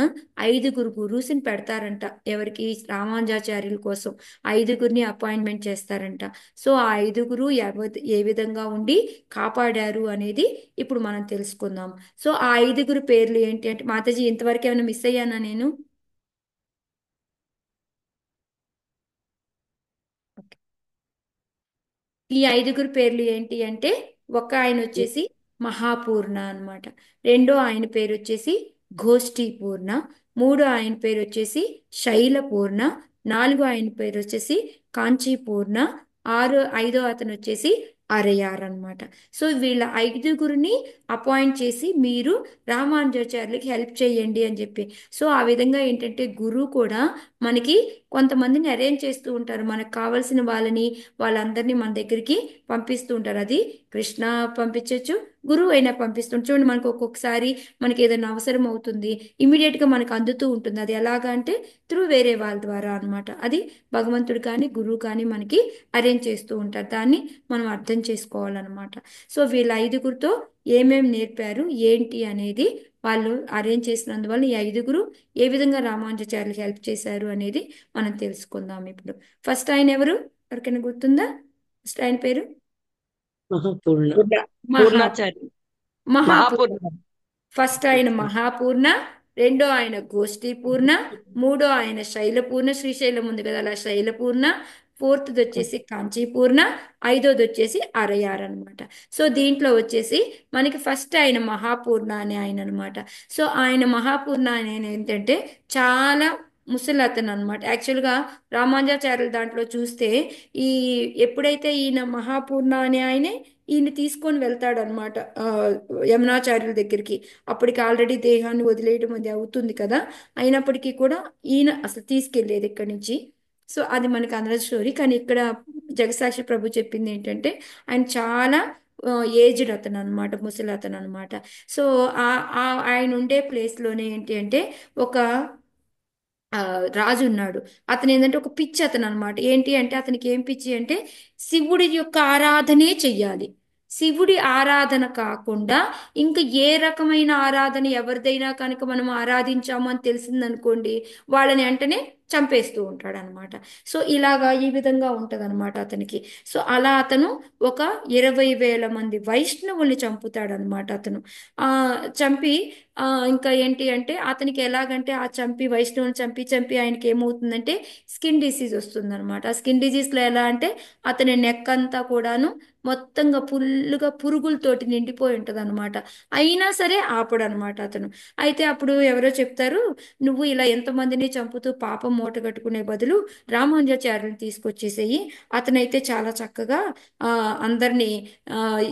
5 గురువుని పెడతారంట. ఎవరికి? రామానుజాచార్యుల కోసం 5 అపాయింట్మెంట్ చేస్తారంట. సో ఆ 5 ఏ విధంగా ఉండి కాపాడారు అనేది ఇప్పుడు మనం తెలుసుకుందాం. సో ఆ 5 పేర్లు ఏంటి అంటే, మాతాజీ ఇంతవరకు ఏమైనా మిస్ అయ్యానా నేను? ఈ 5 పేర్లు ఏంటి అంటే, ఒక ఆయన వచ్చేసి మహాపూర్ణ అన్నమాట. రెండో ఆయన పేరు వచ్చేసి గోష్ఠీపూర్ణ. మూడో ఆయన పేరు వచ్చేసి శైలపూర్ణ. నాలుగో ఆయన పేరు వచ్చేసి కాంచీపూర్ణ. ఐదో అతను వచ్చేసి అరయార్ అన్నమాట. సో వీళ్ళ 5 అపాయింట్ చేసి మీరు రామానుజాచార్యులకి హెల్ప్ చేయండి అని చెప్పి. సో ఆ విధంగా ఏంటంటే గురువు కూడా మనకి కొంతమందిని అరేంజ్ చేస్తూ ఉంటారు. మనకు కావలసిన వాళ్ళందరినీ మన దగ్గరికి పంపిస్తూ ఉంటారు. అది కృష్ణ పంపించవచ్చు, గురువు అయినా పంపిస్తుంటారు. చూడండి, మనకు ఒక్కొక్కసారి మనకి ఏదైనా అవసరం అవుతుంది, ఇమీడియట్ గా మనకు అందుతూ ఉంటుంది. అది ఎలాగా అంటే త్రూ వేరే వాళ్ళ ద్వారా అన్నమాట. అది భగవంతుడు కానీ గురువు కానీ మనకి అరేంజ్ చేస్తూ ఉంటారు. దాన్ని మనం అర్థం చేసుకోవాలన్నమాట. సో వీళ్ళ 5 ఏమేం నేర్పారు ఏంటి అనేది వాళ్ళు అరేంజ్ చేసినందువల్ల ఈ 5 ఏ విధంగా రామానుజాచార్యులకి హెల్ప్ చేశారు అనేది మనం తెలుసుకుందాం ఇప్పుడు. ఫస్ట్ ఆయన ఎవరు? ఎవరికైనా గుర్తుందా? ఫస్ట్ ఆయన పేరు మహాపూర్ణ. మహా పూర్ణాచారి మహాపూర్ణ. మహాపూర్ణ ఫస్ట్ ఆయన మహాపూర్ణ, రెండో ఆయన గోష్ఠీపూర్ణ, మూడో ఆయన శైలపూర్ణ, శ్రీశైలం ఉంది కదా అలా శైలపూర్ణ, ఫోర్త్ది వచ్చేసి కాంచీపూర్ణ, ఐదోది వచ్చేసి అరయార్ అనమాట. సో దీంట్లో వచ్చేసి మనకి ఫస్ట్ ఆయన మహాపూర్ణ అనే ఆయన అనమాట. సో ఆయన మహాపూర్ణ అనే ఆయన ఏంటంటే చాలా ముసలతను అనమాట. యాక్చువల్గా రామానుజాచార్యుల దాంట్లో చూస్తే ఈ ఎప్పుడైతే ఈయన మహాపూర్ణ అనే ఆయనే ఈయన తీసుకొని వెళ్తాడనమాట యమునాచార్యుల దగ్గరికి. అప్పటికి ఆల్రెడీ దేహాన్ని వదిలేయడం అది అవుతుంది కదా, అయినప్పటికీ కూడా ఈయన అసలు తీసుకెళ్లేది ఇక్కడి నుంచి. సో అది మనకి అందరి స్టోరీ. కానీ ఇక్కడ జగసాక్షి ప్రభు చెప్పింది ఏంటంటే ఆయన చాలా ఏజ్డ్ అతను అనమాట, ముసలి అతను అనమాట. సో ఆయన ఉండే ప్లేస్లోనే ఏంటి అంటే ఒక ఆ, రాజు ఉన్నాడు. అతను ఏంటంటే ఒక పిచ్చి అతను అనమాట. ఏంటి అంటే అతనికి ఏం పిచ్చి అంటే శివుడి యొక్క ఆరాధనే చెయ్యాలి. శివుడి ఆరాధన కాకుండా ఇంకా ఏ రకమైన ఆరాధన ఎవరిదైనా కనుక మనం ఆరాధించాము అని తెలిసిందనుకోండి, వాళ్ళని వెంటనే చంపేస్తూ ఉంటాడు అనమాట. సో ఇలాగా ఈ విధంగా ఉంటదన్నమాట అతనికి. సో అలా అతను ఒక 20,000 మంది వైష్ణవుల్ని చంపుతాడనమాట అతను. ఆ చంపి ఇంకా ఏంటి అంటే అతనికి ఎలాగంటే ఆ చంపి వైష్ణవుని చంపి చంపి ఆయనకి ఏమవుతుందంటే స్కిన్ డిసీజ్ వస్తుంది అనమాట. ఆ స్కిన్ డిసీజ్లో ఎలా అంటే అతని నెక్ అంతా కూడాను మొత్తంగా ఫుల్లుగా పురుగులతోటి నిండిపోయి ఉంటుంది అనమాట. అయినా సరే ఆపడనమాట అతను. అయితే అప్పుడు ఎవరో చెప్తారు, నువ్వు ఇలా ఎంతమందిని చంపుతూ పాపం మూట కట్టుకునే బదులు రామానుజాచార్యుని తీసుకొచ్చేసేయి, అతనైతే చాలా చక్కగా ఆ అందరినీ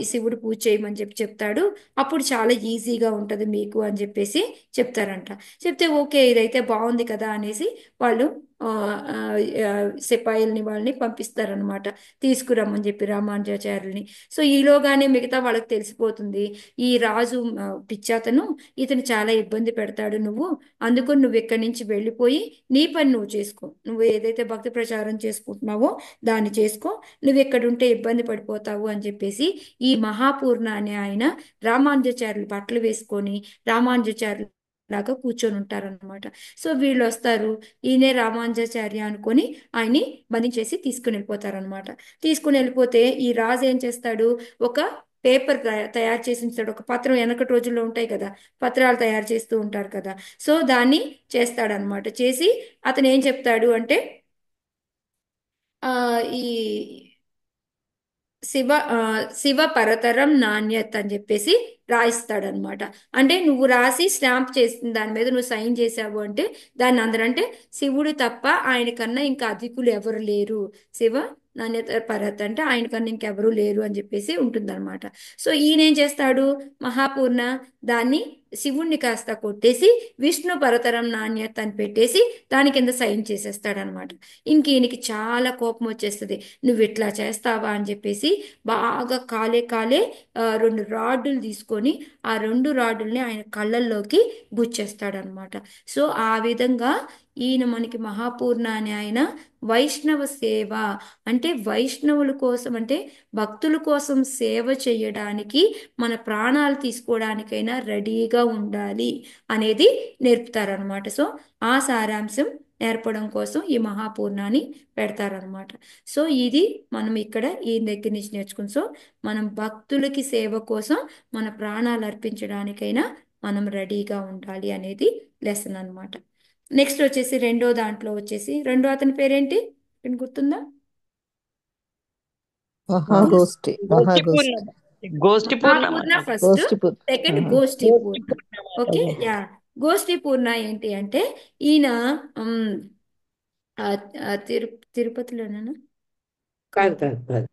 ఈ శివుడు పూజ చేయమని చెప్పి చెప్తాడు, అప్పుడు చాలా ఈజీగా ఉంటది మీకు అని చెప్పేసి చెప్తారంట. చెప్తే ఓకే ఇదైతే బాగుంది కదా అనేసి వాళ్ళు ఆ, ఆ, ఆ, సిపాయిల్ని వాళ్ళని పంపిస్తారనమాట తీసుకురమ్మని చెప్పి రామానుజాచార్యుల్ని. సో ఈలోగానే మిగతా వాళ్ళకి తెలిసిపోతుంది, ఈ రాజు పిచ్చాతను ఇతను చాలా ఇబ్బంది పెడతాడు, అందుకని నువ్వు ఇక్కడి నుంచి వెళ్ళిపోయి నీ పని నువ్వు చేసుకో, నువ్వు ఏదైతే భక్తి ప్రచారం చేసుకుంటున్నావో దాన్ని చేసుకో, నువ్వు ఇక్కడ ఉంటే ఇబ్బంది పడిపోతావు అని చెప్పేసి ఈ మహాపూర్ణ అనే ఆయన రామానుజాచార్యులు బట్టలు వేసుకొని రామానుజాచార్యులు లాగా కూర్చొని ఉంటారనమాట. సో వీళ్ళు వస్తారు, ఈయనే రామానుజాచార్య అనుకొని ఆయన్ని బంధించేసి తీసుకుని వెళ్ళిపోతారనమాట. తీసుకుని వెళ్ళిపోతే ఈ రాజు ఏం చేస్తాడు, ఒక పేపర్ తయారు చేసి ఉంచుతాడు. ఒక పత్రం వెనకటి రోజుల్లో ఉంటాయి కదా, పత్రాలు తయారు చేస్తూ ఉంటారు కదా, సో దాన్ని చేస్తాడనమాట. చేసి అతను ఏం చెప్తాడు అంటే ఆ ఈ శివ శివ పరతరం నాణ్యత్ అని చెప్పేసి రాయిస్తాడనమాట. అంటే నువ్వు రాసి స్టాంప్ చేసిన దాని మీద నువ్వు సైన్ చేసావు అంటే దాన్ని అందరంటే శివుడు తప్ప ఆయన కన్నా ఇంకా అధికులు ఎవరు లేరు, శివ నాణ్యత పరత్ అంటే ఆయన కన్నా ఇంకెవరూ లేరు అని చెప్పేసి ఉంటుందన్నమాట. సో ఈయన ఏం చేస్తాడు, మహాపూర్ణ దాన్ని శివుణ్ణి కాస్త కొట్టేసి విష్ణు పరతరం నాణ్యత అని పెట్టేసి దాని కింద సైన్ చేసేస్తాడనమాట. ఇంక ఈయనకి చాలా కోపం వచ్చేస్తుంది, నువ్వు ఇట్లా చేస్తావా అని చెప్పేసి బాగా కాలే 2 రాడ్డులు తీసుకొని తీసుకొని ఆ రెండు రాడ్డుల్ని ఆయన కళ్ళల్లోకి గుచ్చేస్తాడనమాట. సో ఆ విధంగా ఈయన మనకి మహాపూర్ణ అని ఆయన వైష్ణవ సేవ, అంటే వైష్ణవుల కోసం, అంటే భక్తుల కోసం సేవ చేయడానికి మన ప్రాణాలు తీసుకోవడానికైనా రెడీగా ఉండాలి అనేది నేర్పుతారనమాట. సో ఆ సారాంశం నేర్పడం కోసం ఈ మహాపూర్ణాన్ని పెడతారనమాట. సో ఇది మనం ఇక్కడ ఈ దగ్గర నుంచి నేర్చుకుని, సో మనం భక్తులకి సేవ కోసం మన ప్రాణాలు అర్పించడానికైనా మనం రెడీగా ఉండాలి అనేది లెసన్ అన్నమాట. నెక్స్ట్ వచ్చేసి రెండో దాంట్లో వచ్చేసి రెండో అతని పేరేంటి మీకు గుర్తుందా? మహాగోష్ఠి గోష్ఠి మహాగోష్ఠి పూర్ణమ గోష్ఠి పూర్ణమ మహాపూర్ణ ఫస్ట్, గోష్ఠి పూర్ సెకండ్ ఉమ్. గోష్ఠి గోష్ఠి పూర్ణ. పూర్ణమ ఓకే, మాతాజీ. యా. గోష్ఠి పూర్ణ ఏంటి అంటే ఈయన ఉమ్, ఆ, ఆ, తిరుపతిలోనా? కాదు కాదు, కాదు కాదు.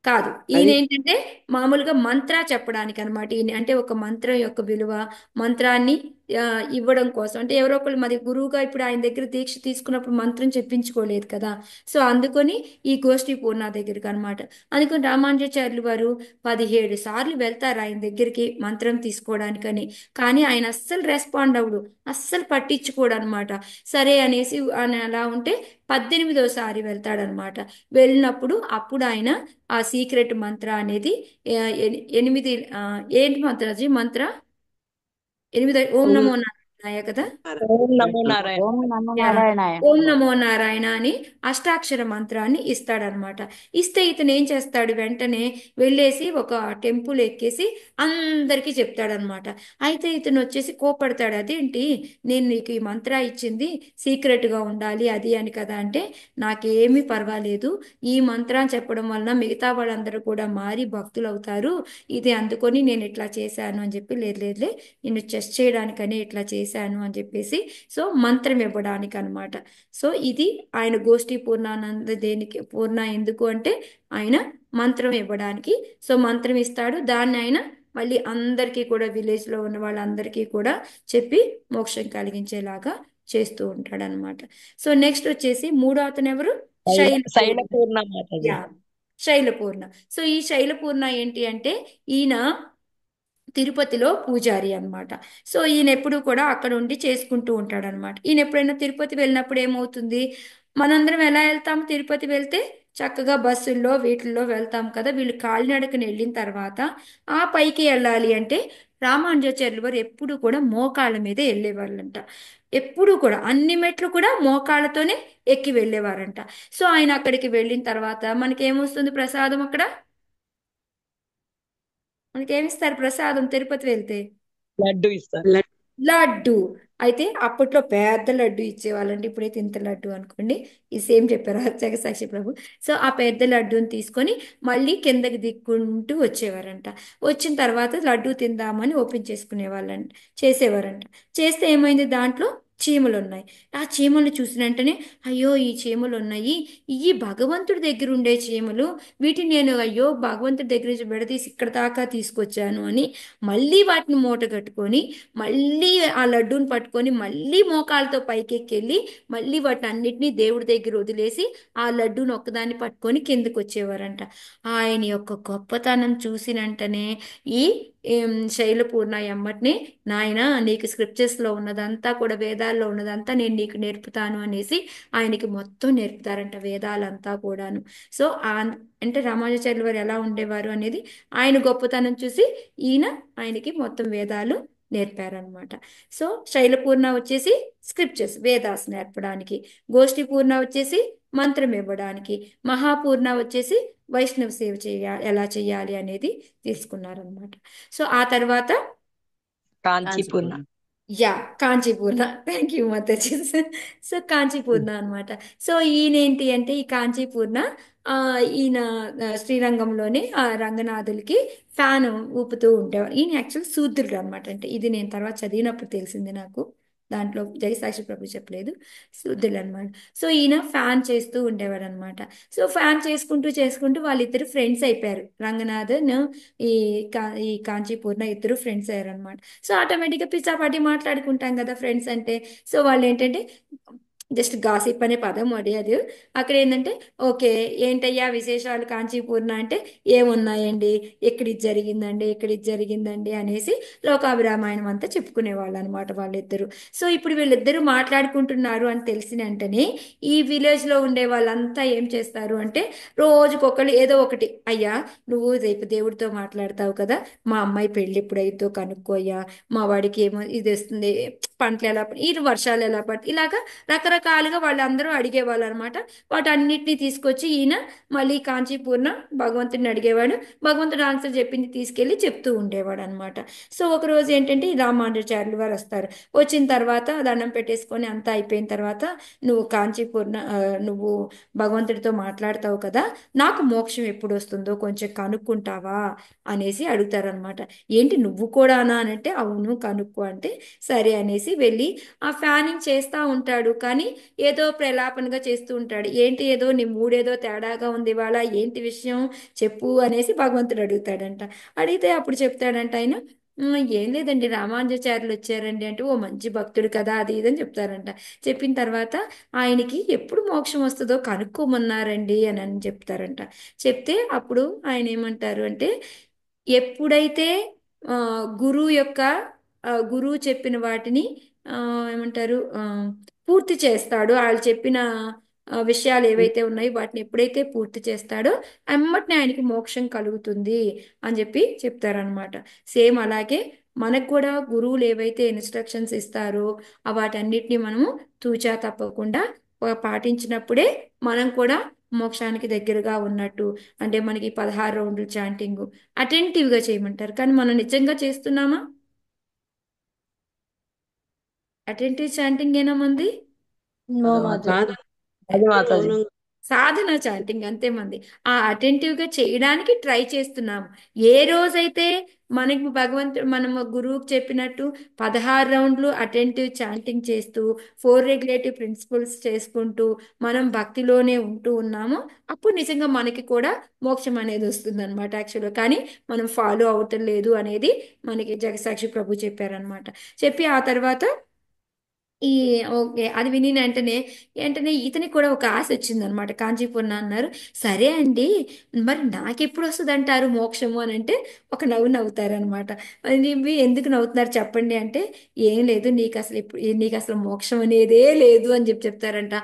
కాదు. ఈయన అది ఏంటంటే మామూలుగా మంత్ర చెప్పడానికి అనమాట. ఈయన అంటే ఒక మంత్రం యొక్క విలువ, మంత్రాన్ని ఆ, ఇవ్వడం కోసం, అంటే ఎవరో ఒకళ్ళు మరి గురువుగా ఇప్పుడు ఆయన దగ్గర దీక్ష తీసుకున్నప్పుడు మంత్రం చెప్పించుకోలేదు కదా. సో అందుకొని ఈ గోష్ఠి పూర్ణ దగ్గరికి అనమాట. అందుకని రామానుజాచార్యులు వారు 17 సార్లు వెళ్తారు ఆయన దగ్గరికి మంత్రం తీసుకోవడానికని. కానీ ఆయన అస్సలు రెస్పాండ్ అవ్వడు, అస్సలు పట్టించుకోడు అనమాట. సరే అనేసి ఆయన అలా ఉంటే 18వ సారి వెళ్తాడనమాట. వెళ్ళినప్పుడు అప్పుడు ఆయన ఆ సీక్రెట్ మంత్ర అనేది ఆ, 8 ఏంటి మంత్రాజీ మంత్ర 8 ఓం ఓం నమో నారాయణాయ కదా. ఓం నమో నారాయణ. ఓం నమో యా. నారాయణాయ. ఓం నమో నారాయణ అని అష్టాక్షర మంత్రాన్ని ఇస్తాడనమాట. ఇస్తే ఇతను ఏం చేస్తాడు, వెంటనే వెళ్ళేసి ఒక టెంపుల్ ఎక్కేసి అందరికీ చెప్తాడనమాట. అయితే ఇతను వచ్చేసి కోపడతాడు, అదేంటి నేను నీకు ఈ మంత్ర ఇచ్చింది సీక్రెట్గా ఉండాలి అది అని కదా అంటే, నాకేమీ పర్వాలేదు, ఈ మంత్రాన్ని చెప్పడం వలన మిగతా వాళ్ళందరూ కూడా మారి భక్తులు అవుతారు, ఇది అందుకొని నేను ఇట్లా చేశాను అని చెప్పి, లేదు లేదులే నేను చెస్ చేయడానికని ఇట్లా చేశాను అని చెప్పేసి, సో మంత్రం ఇవ్వడానికి అనమాట. సో ఇది ఆయన గోష్ఠి పూర్ణానంద దేనికి పూర్ణ ఎందుకు అంటే ఆయన మంత్రం ఇవ్వడానికి. సో మంత్రం ఇస్తాడు, దాన్ని ఆయన మళ్ళీ అందరికీ కూడా విలేజ్ లో ఉన్న వాళ్ళందరికీ కూడా చెప్పి మోక్షం కలిగించేలాగా చేస్తూ ఉంటాడు అనమాట. సో నెక్స్ట్ వచ్చేసి మూడో అతను ఎవరు, శైల శైలపూర్ణ. పూర్ణ మాతాజీ. యా, శైలపూర్ణ. సో ఈ శైలపూర్ణ ఏంటి అంటే ఈయన తిరుపతిలో పూజారి అన్నమాట. సో ఈయన ఎప్పుడు కూడా అక్కడ ఉండి చేసుకుంటూ ఉంటాడనమాట. ఈయన ఎప్పుడైనా తిరుపతి వెళ్ళినప్పుడు ఏమవుతుంది, మనందరం ఎలా వెళ్తాం తిరుపతి వెళ్తే, చక్కగా బస్సుల్లో వీటిల్లో వెళ్తాం కదా. వీళ్ళు కాలినడకన వెళ్ళిన తర్వాత ఆ పైకి వెళ్ళాలి అంటే రామానుజాచార్యులు వారు ఎప్పుడు కూడా మోకాళ్ళ మీదే వెళ్ళేవాళ్ళంట. ఎప్పుడు కూడా అన్ని మెట్లు కూడా మోకాళ్ళతోనే ఎక్కి వెళ్ళేవారంట. సో ఆయన అక్కడికి వెళ్ళిన తర్వాత మనకి ఏమొస్తుంది ప్రసాదం అక్కడ, మనకేమిస్తారు ప్రసాదం తిరుపతి వెళ్తే? లడ్డు ఇస్తారు. లడ్- లడ్డు. అయితే అప్పట్లో పెద్ద లడ్డు ఇచ్చేవాళ్ళండి, ఇప్పుడైతే ఇంత లడ్డు అనుకోండి. ఈ సేమ్ చెప్పారు జగసాక్షి ప్రభు. సో ఆ పెద్ద లడ్డూని తీసుకొని మళ్ళీ కిందకి దిక్కుంటూ వచ్చేవారంట. వచ్చిన తర్వాత లడ్డు తిందామని ఓపెన్ చేసుకునేవాళ్ళంట, చేసేవారంట. చేస్తే ఏమైంది, దాంట్లో చీమలు ఉన్నాయి. ఆ చీమలు చూసిన వెంటనే, అయ్యో ఈ చీమలు ఉన్నాయి, ఇవి భగవంతుడి దగ్గర ఉండే చీమలు, వీటిని నేను అయ్యో భగవంతుడి దగ్గర నుంచి విడదీసి ఇక్కడ దాకా తీసుకొచ్చాను అని మళ్ళీ వాటిని మూట కట్టుకొని మళ్ళీ ఆ లడ్డూని పట్టుకొని మళ్ళీ మోకాళ్ళతో పైకెక్కెళ్ళి మళ్ళీ వాటిని అన్నిటినీ దేవుడి దగ్గర వదిలేసి ఆ లడ్డూని ఒక్కదాన్ని పట్టుకొని కిందకు వచ్చేవారంట. ఆయన యొక్క గొప్పతనం చూసిన వెంటనే ఈ శైలపూర్ణ ఎమ్మటిని, నాయన నీకు స్క్రిప్చర్స్లో ఉన్నదంతా కూడా వేదాల్లో ఉన్నదంతా నేను నీకు నేర్పుతాను అనేసి ఆయనకి మొత్తం నేర్పుతారంట వేదాలంతా కూడాను. సో అంటే రామానుజాచార్యులు వారు ఎలా ఉండేవారు అనేది ఆయన గొప్పతనం చూసి ఈయన ఆయనకి మొత్తం వేదాలు నేర్పారనమాట. సో శైలపూర్ణ వచ్చేసి స్క్రిప్చర్స్ వేదాస్ నేర్పడానికి, గోష్ఠి పూర్ణ వచ్చేసి మంత్రం ఇవ్వడానికి, మహాపూర్ణ వచ్చేసి వైష్ణవ సేవ ఎలా చేయాలి అనేది తీసుకున్నారనమాట. సో ఆ తర్వాత Kanchi Purna. Yeah Kanchipurna. Thank you Mataji. So Kanchipurna అనమాట. సో ఈయన ఏంటి అంటే ఈ కాంచీపూర్ణ ఈయన శ్రీరంగంలోనే ఆ రంగనాథులకి ఫ్యాన్ ఊపుతూ ఉండేవారు. ఈయన యాక్చువల్ శూద్రుడు అనమాట. అంటే ఇది నేను తర్వాత చదివినప్పుడు తెలిసింది నాకు, దాంట్లో జయసాక్షి ప్రభు చెప్పలేదు, శూద్రుడు అనమాట. సో ఈయన ఫ్యాన్ చేస్తూ ఉండేవాడు అనమాట. సో ఫ్యాన్ చేసుకుంటూ చేసుకుంటూ వాళ్ళిద్దరు ఫ్రెండ్స్ అయిపోయారు, రంగనాథన్ ఈ ఈ కాంచీపూర్ణ ఇద్దరు ఫ్రెండ్స్ అయ్యారు అనమాట. సో ఆటోమేటిక్గా పిచ్చాపాటి మాట్లాడుకుంటాం కదా ఫ్రెండ్స్ అంటే. సో వాళ్ళు ఏంటంటే జస్ట్ గాసిప్ అనే పదం వాడారు. అక్కడ ఏంటంటే ఓకే, ఏంటయ్యా విశేషాలు కాంచీపూర్ణ అంటే ఏమున్నాయండి, ఇక్కడ ఇది జరిగిందండి, ఇక్కడ ఇది జరిగిందండి అనేసి లోకాభిరామాయణం అంతా చెప్పుకునేవాళ్ళు అనమాట వాళ్ళిద్దరు. సో ఇప్పుడు వీళ్ళిద్దరూ మాట్లాడుకుంటున్నారు అని తెలిసిన వెంటనే ఈ విలేజ్ లో ఉండే వాళ్ళంతా ఏం చేస్తారు అంటే రోజుకొకళ్ళు ఏదో ఒకటి, అయ్యా నువ్వు రేపు దేవుడితో మాట్లాడతావు కదా, మా అమ్మాయి పెళ్ళి ఎప్పుడైతో కనుక్కోయ్యా, మా వాడికి ఏమో ఇది వస్తుంది, పంటలు ఎలా ఈ వర్షాలు ఎలా పడుతుంది, ఇలాగా రకరకాలుగా వాళ్ళందరూ అడిగేవాళ్ళు అనమాట. వాటన్నిటిని తీసుకొచ్చి ఈయన మళ్ళీ కాంచీపూర్ణ భగవంతుడిని అడిగేవాడు. భగవంతుడు ఆన్సర్ చెప్పింది తీసుకెళ్లి చెప్తూ ఉండేవాడు అనమాట. సో ఒక రోజు ఏంటంటే ఈ రామానుజాచార్యులు వారు వస్తారు. వచ్చిన తర్వాత దండం పెట్టేసుకొని అంతా అయిపోయిన తర్వాత, నువ్వు కాంచీపూర్ణ నువ్వు భగవంతుడితో మాట్లాడతావు కదా, నాకు మోక్షం ఎప్పుడు వస్తుందో కొంచెం కనుక్కుంటావా అనేసి అడుగుతారనమాట. ఏంటి నువ్వు కూడానా అని అంటే అవును కనుక్కో అంటే సరే అనేసి వెళ్ళి ఆ ఫ్యానింగ్ చేస్తా ఉంటాడు. కానీ ఏదో ప్రలాపనగా చేస్తూ ఉంటాడు. ఏంటి ఏదో నీ మూడేదో తేడాగా ఉంది ఇవాళ, ఏంటి విషయం చెప్పు అనేసి భగవంతుడు అడుగుతాడంట. అడిగితే అప్పుడు చెప్తాడంట ఆయన, ఏం లేదండి రామానుజాచార్యులు వచ్చారండి అంటే, ఓ మంచి భక్తుడు కదా అది ఇదని చెప్తారంట. చెప్పిన తర్వాత ఆయనకి ఎప్పుడు మోక్షం వస్తుందో కనుక్కోమన్నారండి అని చెప్తారంట. చెప్తే అప్పుడు ఆయన ఏమంటారు అంటే, ఎప్పుడైతే ఆ, గురువు యొక్క గురువు చెప్పిన వాటిని ఆ, ఏమంటారు పూర్తి చేస్తాడో, వాళ్ళు చెప్పిన విషయాలు ఏవైతే ఉన్నాయో వాటిని ఎప్పుడైతే పూర్తి చేస్తాడో అమ్మటిని ఆయనకి మోక్షం కలుగుతుంది అని చెప్పి చెప్తారనమాట. సేమ్ అలాగే మనకు కూడా గురువులు ఏవైతే ఇన్స్ట్రక్షన్స్ ఇస్తారో వాటన్నిటిని మనము తూచా తప్పకుండా పాటించినప్పుడే మనం కూడా మోక్షానికి దగ్గరగా ఉన్నట్టు. అంటే మనకి 16 రౌండ్లు చాంటింగ్ అటెంటివ్గా చేయమంటారు, కానీ మనం నిజంగా చేస్తున్నామా? అటెంటివ్ చాంటింగ్ ఏనా మంది? నో మాధవ్. కాదు, అది మాతాజీ. మౌనంగా సాధన చాంటింగ్ అంతే మంది. ఆ అటెంటివ్గా చేయడానికి ట్రై చేస్తున్నాము. ఏ రోజైతే మనకి మనము గురువుకి చెప్పినట్టు 16 రౌండ్లు అటెంటివ్ చాంటింగ్ చేస్తూ 4 రెగ్యులేటివ్ ప్రిన్సిపల్స్ చేసుకుంటూ మనం భక్తిలోనే ఉంటూ ఉన్నామో అప్పుడు నిజంగా మనకి కూడా మోక్షం అనేది వస్తుంది అనమాట యాక్చువల్గా. కానీ మనం ఫాలో అవటం లేదు అనేది మనకి జగసాక్షి ప్రభు చెప్పారనమాట. చెప్పి ఆ తర్వాత ఈ ఓకే అది విని వెంటనే వెంటనే ఇతనికి కూడా ఒక ఆశ వచ్చింది అనమాట. కాంచీపురం అన్నారు, సరే అండి మరి నాకెప్పుడు వస్తుంది అంటారు మోక్షము అని అంటే ఒక నవ్వు నవ్వుతారు అనమాట. ఎందుకు నవ్వుతున్నారు చెప్పండి అంటే, ఏం లేదు నీకు అసలు మోక్షం అనేదే లేదు అని చెప్తారంట.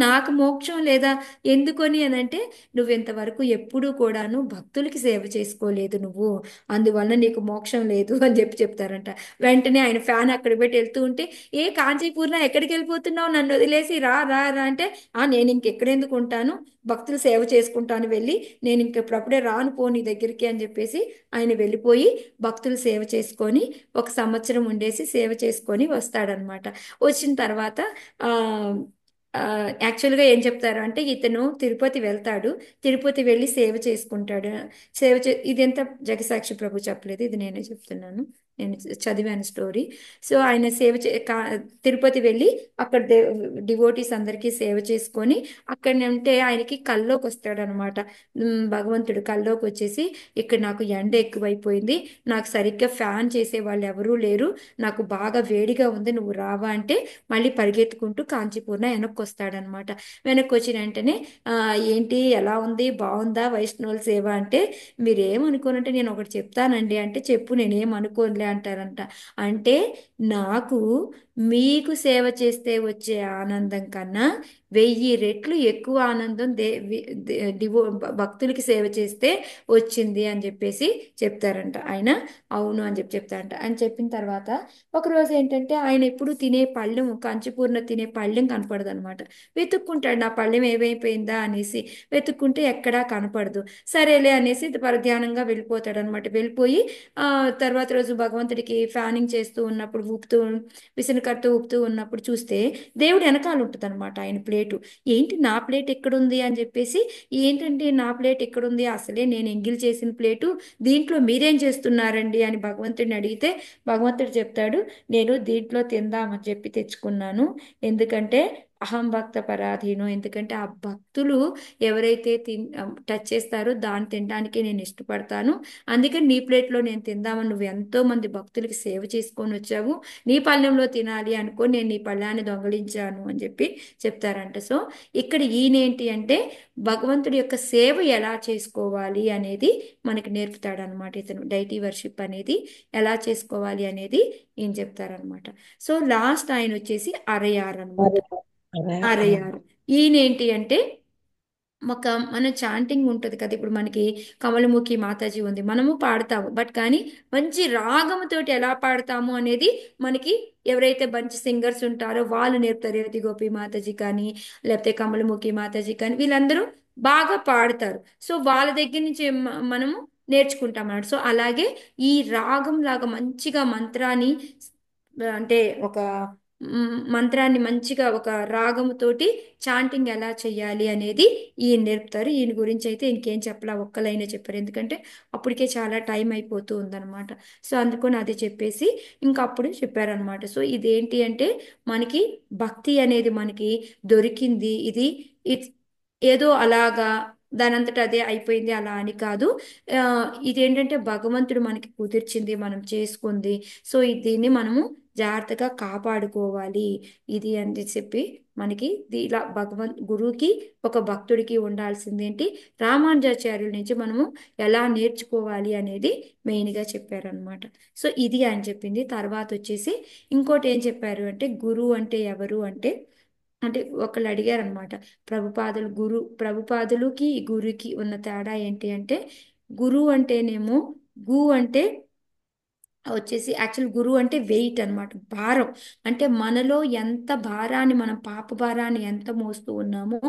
నాకు మోక్షం లేదా ఎందుకని అని అంటే, నువ్వు ఇంతవరకు ఎప్పుడూ కూడాను భక్తులకి సేవ చేసుకోలేదు నువ్వు, అందువల్ల నీకు మోక్షం లేదు అని చెప్తారంట. వెంటనే ఆయన ఫ్యాన్ అక్కడ పెట్టి వెళ్తూ ఉంటే, ఏ కాంచీపూర్ణ ఎక్కడికి వెళ్ళిపోతున్నావు, నన్ను వదిలేసి రా రా రా అంటే, నేను ఇంకెక్కడెందుకు ఉంటాను, భక్తులు సేవ చేసుకుంటాను వెళ్ళి, నేను ఇంకెప్పుడప్పుడే రాను పో నీ దగ్గరికి అని చెప్పేసి ఆయన వెళ్ళిపోయి భక్తులు సేవ చేసుకొని 1 సంవత్సరం ఉండేసి సేవ చేసుకొని వస్తాడనమాట. వచ్చిన తర్వాత ఆ యాక్చువల్గా ఏం చెప్తారు అంటే, ఇతను తిరుపతి వెళ్తాడు, తిరుపతి వెళ్ళి సేవ చేసుకుంటాడు. ఇదెంత జగసాక్షి ప్రభు చెప్పలేదు, ఇది నేనే చెప్తున్నాను, నేను చదివాను స్టోరీ. సో ఆయన తిరుపతి వెళ్ళి అక్కడ డివోటీస్ అందరికీ సేవ చేసుకొని అక్కడ ఉంటే ఆయనకి కల్లోకి వస్తాడనమాట. భగవంతుడు కల్లోకి వచ్చేసి, ఇక్కడ నాకు ఎండ ఎక్కువైపోయింది, నాకు సరిగ్గా ఫ్యాన్ చేసే వాళ్ళు ఎవరూ లేరు, నాకు బాగా వేడిగా ఉంది, నువ్వు రావా అంటే మళ్ళీ పరిగెత్తుకుంటూ కాంచీపూర్ణ వెనక్కి వస్తాడనమాట. వెనక్కి వచ్చిన వెంటనే ఏంటి ఎలా ఉంది బాగుందా వైష్ణవుల సేవ అంటే, మీరేమనుకోనంటే నేను ఒకటి చెప్తానండి అంటే, చెప్పు నేనేం అనుకోనులే అంటారంట. అంటే నాకు మీకు సేవ చేస్తే వచ్చే ఆనందం కన్నా 1000 రెట్లు ఎక్కువ ఆనందం భక్తులకి సేవ చేస్తే వచ్చింది అని చెప్పేసి చెప్తారంట. ఆయన అవును అని చెప్తారంట. అని చెప్పిన తర్వాత ఒకరోజు ఏంటంటే ఆయన ఎప్పుడు తినే పళ్ళెం, కంచిపూర్ణ తినే పళ్ళెం కనపడదు అనమాట. వెతుక్కుంటాడు నా పళ్ళెం ఏమైపోయిందా అనేసి, వెతుక్కుంటే ఎక్కడా కనపడదు. సరేలే అనేసి పరధ్యానంగా వెళ్ళిపోతాడు అనమాట. వెళ్ళిపోయి తర్వాత రోజు భగవంతుడికి ఫ్యానింగ్ చేస్తూ ఉన్నప్పుడు విసనకర్త ఊపుతూ ఉన్నప్పుడు చూస్తే దేవుడు వెనకాల ఉంటుంది అనమాట ఆయన ప్లేటు. ఏంటి నా ప్లేట్ ఎక్కడుంది అని చెప్పేసి, ఏంటంటే నా ప్లేట్ ఎక్కడుంది, అసలే నేను ఎంగిల్ చేసిన ప్లేటు, దీంట్లో మీరేం చేస్తున్నారండి అని భగవంతుడిని అడిగితే భగవంతుడు చెప్తాడు, నేను దీంట్లో తిందామని చెప్పి తెచ్చుకున్నాను, ఎందుకంటే అహం భక్త పరాధీనో, ఎందుకంటే ఆ భక్తులు ఎవరైతే టచ్ చేస్తారో దాన్ని తినడానికి నేను ఇష్టపడతాను. అందుకని నీ ప్లేట్లో నేను తిందామని, నువ్వు ఎంతో మంది భక్తులకి సేవ చేసుకొని వచ్చావు, నీ పళ్ళెంలో తినాలి అనుకో నేను నీ పళ్ళాన్ని దొంగలించాను అని చెప్పి చెప్తారంట. సో ఇక్కడ ఈయనేంటి అంటే భగవంతుడి యొక్క సేవ ఎలా చేసుకోవాలి అనేది మనకి నేర్పుతాడు అనమాట. ఇతను డైటీ వర్షిప్ అనేది ఎలా చేసుకోవాలి అనేది ఈయన చెప్తారనమాట. సో లాస్ట్ ఆయన వచ్చేసి అరయార్ అనమాట. అరయార్ ఈయనేంటి అంటే మన చాంటింగ్ ఉంటుంది కదా, ఇప్పుడు మనకి కమలముఖి మాతాజీ ఉంది, మనము పాడతాము, బట్ కానీ మంచి రాగముతోటి ఎలా పాడతాము అనేది మనకి ఎవరైతే మంచి సింగర్స్ ఉంటారో వాళ్ళు నేర్పుతారు. రేవతి గోపి మాతాజీ కానీ లేకపోతే కమలముఖి మాతాజీ కానీ వీళ్ళందరూ బాగా పాడతారు. సో వాళ్ళ దగ్గర నుంచి మనము నేర్చుకుంటాం అన్నమాట. సో అలాగే ఈ రాగం లాగా మంచిగా మంత్రాన్ని, అంటే ఒక మంత్రాన్ని మంచిగా ఒక రాగముతోటి చాంటింగ్ ఎలా చెయ్యాలి అనేది ఈయన నేర్పుతారు. ఈయన గురించి అయితే ఇంకేం చెప్పలా, ఒక్క లైనే చెప్పారు, ఎందుకంటే అప్పటికే చాలా టైం అయిపోతూ ఉందన్నమాట. సో అందుకని అది చెప్పేసి ఇంకప్పుడు చెప్పారనమాట. సో ఇదేంటి అంటే మనకి భక్తి అనేది మనకి దొరికింది, ఇది ఏదో అలాగా దానంతట అదే అయిపోయింది అలా అని కాదు. ఆ, ఇదేంటంటే భగవంతుడు మనకి కుదిర్చింది, మనం చేసుకుంది. సో దీన్ని మనము జాగ్రత్తగా కాపాడుకోవాలి ఇది అని చెప్పి మనకి ఇలా గురువుకి ఒక భక్తుడికి ఉండాల్సింది ఏంటి, రామానుజాచార్యుల నుంచి మనము ఎలా నేర్చుకోవాలి అనేది మెయిన్గా చెప్పారనమాట. సో ఇది అని చెప్పింది. తర్వాత వచ్చేసి ఇంకోటి ఏం చెప్పారు అంటే గురువు అంటే ఎవరు అంటే, అంటే ఒకళ్ళు అడిగారనమాట, ప్రభుపాదులకి గురుకి ఉన్న తేడా ఏంటి అంటే, గురువు అంటేనేమో గు అంటే వచ్చేసి యాక్చువల్ గురువు అంటే వెయిట్ అన్నమాట, భారం. అంటే మనలో ఎంత భారాన్ని, మనం పాప భారాన్ని ఎంత మోస్తూ ఉన్నామో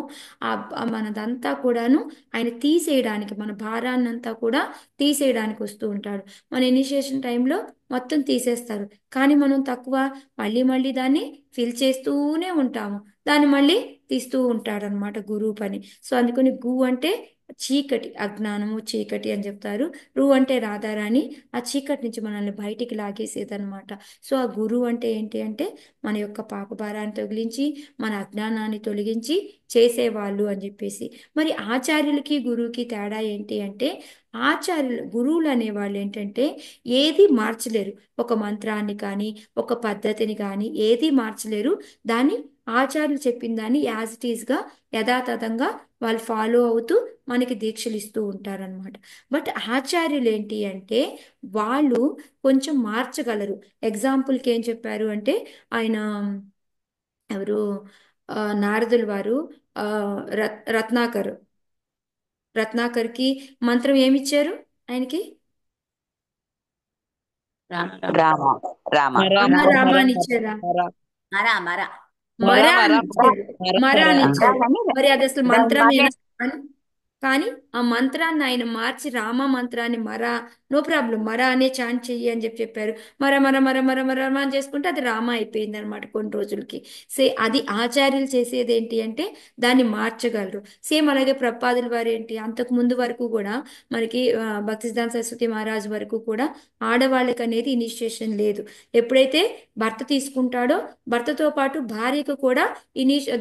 మనదంతా కూడాను ఆయన తీసేయడానికి, మన భారాన్ని అంతా కూడా తీసేయడానికి వస్తూ ఉంటాడు. మన ఇనిషియేషన్ టైంలో మొత్తం తీసేస్తారు, కానీ మనం తక్కువ మళ్ళీ మళ్ళీ దాన్ని ఫిల్ చేస్తూనే ఉంటాము, దాన్ని మళ్ళీ తీస్తూ ఉంటాడనమాట గురువు పని. సో అందుకని గు అంటే చీకటి, అజ్ఞానము చీకటి అని చెప్తారు. రు అంటే రాధారాణి, ఆ చీకటి నుంచి మనల్ని బయటికి లాగేసేదనమాట. సో ఆ గురువు అంటే ఏంటి అంటే మన యొక్క పాప భారాన్ని తొలగించి మన అజ్ఞానాన్ని తొలగించి చేసేవాళ్ళు అని చెప్పేసి. మరి ఆచార్యులకి గురువుకి తేడా ఏంటి అంటే, గురువులు అనేవాళ్ళు ఏంటంటే ఏది మార్చలేరు, ఒక మంత్రాన్ని కానీ ఒక పద్ధతిని కానీ ఏది మార్చలేరు, దాన్ని ఆచార్యులు చెప్పిన దాన్ని యాజ్ ఇట్ ఈస్గా యథాతథంగా వాళ్ళు ఫాలో అవుతూ మనకి దీక్షలు ఇస్తూ ఉంటారనమాట. బట్ ఆచార్యులు ఏంటి అంటే వాళ్ళు కొంచెం మార్చగలరు. ఎగ్జాంపుల్కి ఏం చెప్పారు అంటే ఆయన ఎవరు, నారదుల వారు ఆ, రత్నాకర్, రత్నాకర్కి మంత్రం ఏమిచ్చారు ఆయనకి, రామ రామ రామ అమ్మ రామ అని ఇచ్చారా, మర మర మర మర అని ఇచ్చారు, మర అని ఇచ్చారు. కానీ మరి అది అసలు మంత్రమేనా కానీ ఆ మంత్రాన్ని ఆయన మార్చి రామ మంత్రాన్ని నో ప్రాబ్లం మర అనే చాంట్ చెయ్యి అని చెప్పారు. మర మర మర మర మర మర అని చేసుకుంటే అది రామ అయిపోయింది అనమాట కొన్ని రోజులకి. అది ఆచార్యులు చేసేది ఏంటి అంటే దాన్ని మార్చగలరు. సేమ్ అలాగే ప్రపాదుల వారు ఏంటి, అంతకు ముందు వరకు కూడా మనకి భక్తిసిద్ధాంత సరస్వతి మహారాజు వరకు కూడా ఆడవాళ్ళకి అనేది ఇనిషియేషన్ లేదు. ఎప్పుడైతే భర్త తీసుకుంటాడో భర్తతో పాటు భార్యకు కూడా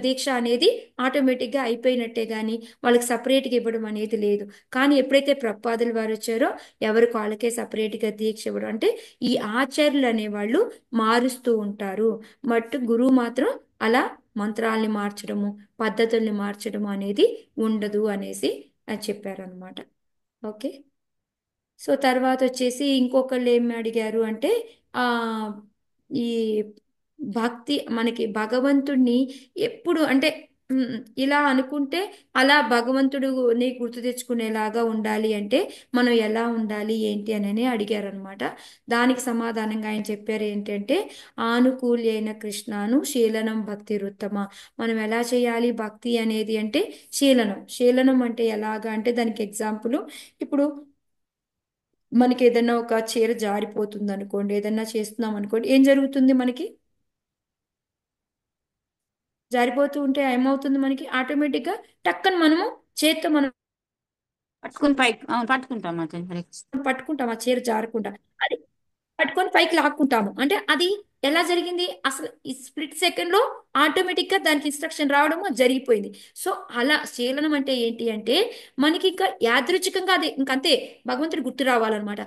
దీక్ష అనేది ఆటోమేటిక్గా అయిపోయినట్టే, కానీ వాళ్ళకి సపరేట్గా ఇవ్వడం అనేది లేదు. కానీ ఎప్పుడైతే ప్రపాదుల వారు వచ్చారో ఎవరికి వాళ్ళకే సపరేట్గా దీక్ష ఇవ్వడం, అంటే ఈ ఆచార్యులు అనేవాళ్ళు మారుస్తూ ఉంటారు. బట్ గురువు మాత్రం అలా మంత్రాల్ని మార్చడము పద్ధతుల్ని మార్చడము అనేది ఉండదు అనేసి చెప్పారనమాట. ఓకే. సో తర్వాత వచ్చేసి ఇంకొకళ్ళు ఏమి అడిగారు అంటే ఆ ఈ భక్తి మనకి భగవంతుడిని ఎప్పుడు అంటే ఇలా అనుకుంటే అలా భగవంతుడిని గుర్తు తెచ్చుకునేలాగా ఉండాలి అంటే మనం ఎలా ఉండాలి ఏంటి అని అడిగారనమాట. దానికి సమాధానంగా ఆయన చెప్పారు ఏంటంటే ఆనుకూల్యైన కృష్ణాను శీలనం భక్తి రుత్తమ. మనం ఎలా చేయాలి భక్తి అనేది అంటే శీలనం అంటే ఎలాగా అంటే దానికి ఎగ్జాంపుల్, ఇప్పుడు మనకి ఏదైనా ఒక చీర జారిపోతుంది అనుకోండి, ఏదైనా చేస్తున్నాం అనుకోండి, ఏం జరుగుతుంది, మనకి జారిపోతూ ఉంటే ఏమవుతుంది, మనకి ఆటోమేటిక్గా టక్కన మనము చేత్తో మనం పట్టుకుని పైకి పట్టుకుంటాం పట్టుకుంటాం ఆ చీర జారకుండా, అది పట్టుకొని పైకి లాక్కుంటాము. అంటే అది ఎలా జరిగింది, అసలు ఈ స్ప్లిట్ సెకండ్ లో ఆటోమేటిక్గా దానికి ఇన్స్ట్రక్షన్ రావడము జరిగిపోయింది. సో అలా శీలనం అంటే ఏంటి అంటే మనకి ఇంకా యాదృచ్ఛికంగా అది ఇంకంతే భగవంతుడి గుర్తు రావాలన్నమాట.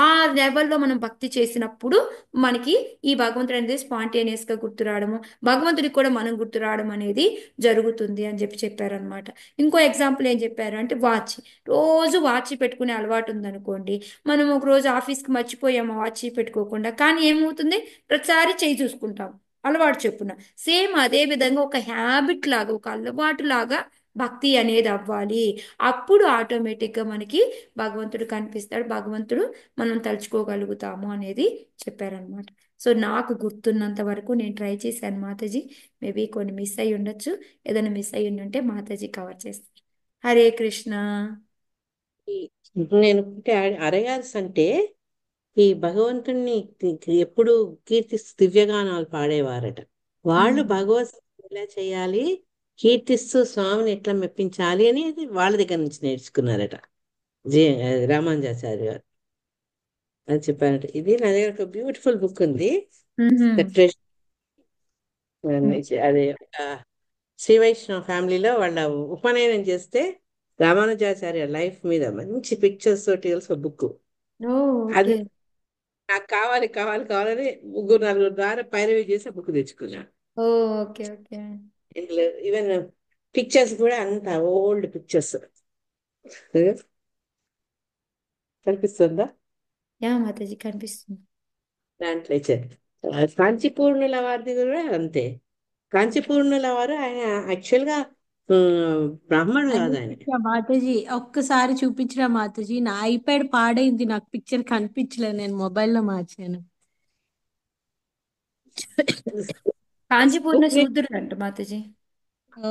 ఆ లెవెల్లో మనం భక్తి చేసినప్పుడు మనకి ఈ భగవంతుడు అనేది స్పాంటేనియస్ గా గుర్తు రావడము, భగవంతుడికి కూడా మనం గుర్తు రావడం అనేది జరుగుతుంది అని చెప్పారనమాట. ఇంకో ఎగ్జాంపుల్ ఏం చెప్పారు అంటే వాచ్. రోజు వాచ్ పెట్టుకునే అలవాటు ఉందనుకోండి, మనం ఒక రోజు ఆఫీస్కి మర్చిపోయాము వాచ్ పెట్టుకోకుండా, కానీ ఏమవుతుంది, ప్రతిసారి చేయి చూసుకుంటాం అలవాటు చెప్పున. సేమ్ అదే విధంగా ఒక హ్యాబిట్ లాగా, ఒక అలవాటు లాగా భక్తి అనేది అవ్వాలి. అప్పుడు ఆటోమేటిక్గా మనకి భగవంతుడు కనిపిస్తాడు, భగవంతుడు మనం తలుచుకోగలుగుతాము అనేది చెప్పారనమాట. సో నాకు గుర్తున్నంత వరకు నేను ట్రై చేశాను మాతాజీ. మేబీ కొన్ని మిస్ అయి ఉండొచ్చు, ఏదైనా మిస్ అయి ఉంటే మాతాజీ కవర్ చేస్తారు. హరే కృష్ణ. నేను ఒకటి అడగాల్సి అంటే, ఈ భగవంతుణ్ణి ఎప్పుడు కీర్తిస్తూ దివ్యగానాలు పాడేవారట. వాళ్ళు భగవత్ ఎలా చేయాలి, కీర్తిస్తూ స్వామిని ఎట్లా మెప్పించాలి అనేది వాళ్ళ దగ్గర నుంచి నేర్చుకున్నారట. జే రామానుజాచార్య గారు అది చెప్పారట. ఇది నా దగ్గర ఒక బ్యూటిఫుల్ బుక్ ఉంది, ద ట్రెజర్. అదే శ్రీ వైష్ణవ ఫ్యామిలీలో వాళ్ళ ఉపనయనం చేస్తే రామానుజాచార్య లైఫ్ మీద మంచి పిక్చర్స్ తోటి ఒక బుక్. అది నాకు కావాలి కావాలి కావాలని 3-4 ద్వారా పైరవి చేసి ఆ బుక్ తెచ్చుకున్నాను. Okay okay. ఇందులో ఈవెన్ పిక్చర్స్ కూడా అంత ఓల్డ్ పిక్చర్స్ కనిపిస్తుందా? యా మాతాజీ కనిపిస్తుంది. దాంట్లో ఇచ్చారు. కాంచీపూర్ణుల వారిది కూడా అంతే. కాంచీపూర్ణుల వారు ఆయన యాక్చువల్గా బ్రాహ్మణుడు కాదు ఆయన. మాతాజీ ఒక్కసారి చూపించరా మాతాజీ, నా ఐప్యాడ్ పాడైంది, నాకు పిక్చర్ కనిపించలేదు, నేను మొబైల్లో మార్చాను. కాంచీపూర్ణ శూద్రుడు అంట మాతాజీ.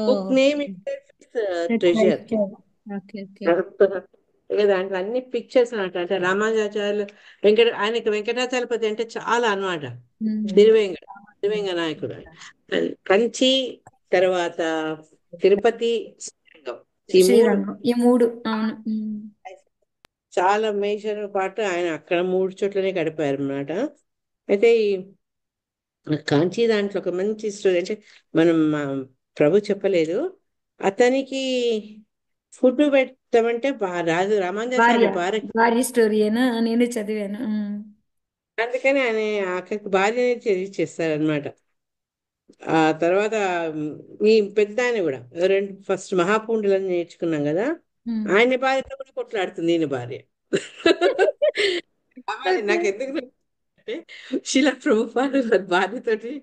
Book name treasure. దాంట్లో అన్ని పిక్చర్స్ అనమాట. అంటే రామానుజాచార్యులు ఆయనకి వెంకటాచలపతి అంటే చాలా అనమాట. తిరువేంగ నాయకుడు. కంచి, తర్వాత తిరుపతి, శ్రీరంగం, ఈ మూడు అవును చాలా మేజర్ పాటు ఆయన అక్కడ 3 చోట్లనే గడిపారు అన్నమాట. అయితే ఈ కాంచీ దాంట్లో ఒక మంచి స్టోరీ అంటే మనం ప్రభు చెప్పలేదు, అతనికి ఫుడ్ పెట్టమంటే రాజు రామానుజాచార్య భార్య స్టోరీనా, నేను చదివాను. అందుకని ఆయన అక్కడికి భార్య చేస్తారనమాట. ఆ తర్వాత ఈ పెద్ద ఆయన కూడా ఫస్ట్ మహాపూండులని నేర్చుకున్నాం కదా, ఆయన భార్యతో కూడా కొట్లాడుతుంది ఈయన భార్య. నాకు ఎందుకు అంటే శిలా ప్రభుపాద భార్యతోటి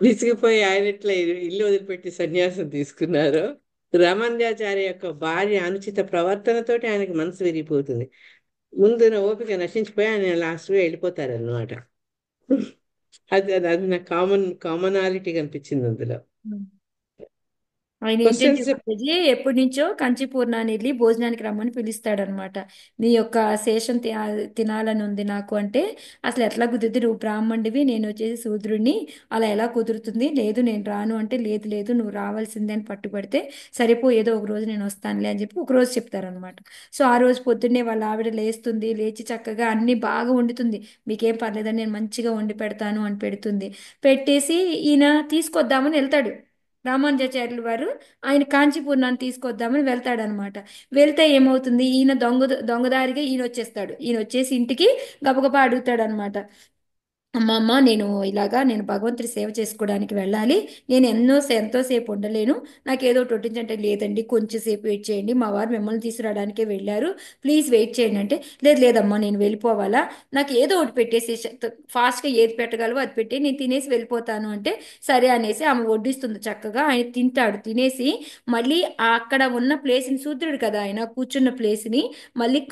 విసిగిపోయి ఆయన ఇట్లా ఇల్లు వదిలిపెట్టి సన్యాసం తీసుకున్నారు. రామానుజాచార్య యొక్క భార్య అనుచిత ప్రవర్తనతోటి ఆయనకి మనసు విరిగిపోతుంది. ముందు ఓపిక నశించిపోయి ఆయన లాస్ట్ గా వెళ్ళిపోతారు అన్నమాట. అది అది నాకు కామనాలిటీ కనిపించింది అందులో. ఆయన ఏంటంటే ఎప్పటి నుంచో కంచిపూర్ణాన్ని వెళ్ళి భోజనానికి రమ్మని పిలుస్తాడనమాట. నీ యొక్క శేషం తినాలని ఉంది నాకు అంటే, అసలు ఎట్లా కుదురుతుంది, నువ్వు బ్రాహ్మణుడివి, నేను వచ్చేసి శూద్రుడిని, అలా ఎలా కుదురుతుంది, లేదు నేను రాను అంటే, లేదు లేదు నువ్వు రావాల్సిందే అని పట్టుబడితే, సరిపో ఏదో ఒక రోజు నేను వస్తానులే అని చెప్పి ఒక రోజు చెప్తారనమాట. సో ఆ రోజు పొద్దున్నే వాళ్ళ ఆవిడ లేస్తుంది, లేచి చక్కగా అన్ని బాగా వండుతుంది. మీకేం పర్లేదని నేను మంచిగా వండి పెడతాను అని పెడుతుంది. పెట్టేసి ఈయన తీసుకొద్దామని వెళ్తాడు రామానుజాచార్యులు వారు, ఆయన కాంచీపూర్ణాన్ని తీసుకొద్దామని వెళ్తాడనమాట. వెళ్తే ఏమవుతుంది, ఈయన దొంగదారిగా ఈయన వచ్చేస్తాడు. ఈయన వచ్చేసి ఇంటికి గబగబా అడుగుతాడు అనమాట, అమ్మ నేను భగవంతుడి సేవ చేసుకోవడానికి వెళ్ళాలి, నేను ఎంతోసేపు ఉండలేను, నాకు ఏదో ఒకటి వడ్డించంటే, లేదండి కొంచెం సేపు వెయిట్ చేయండి, మా వారు మిమ్మల్ని తీసుకురావడానికే వెళ్ళారు, ప్లీజ్ వెయిట్ చేయండి అంటే, లేదమ్మా నేను వెళ్ళిపోవాలా, నాకు ఏదో ఒకటి పెట్టేసి ఫాస్ట్గా ఏది పెట్టగలవో అది పెట్టి నేను తినేసి వెళ్ళిపోతాను అంటే, సరే అనేసి ఆమె వడ్డిస్తుంది చక్కగా. ఆయన తింటాడు, తినేసి మళ్ళీ అక్కడ ఉన్న ప్లేస్ని, శూద్రుడు కదా ఆయన కూర్చున్న ప్లేస్ని మళ్ళీ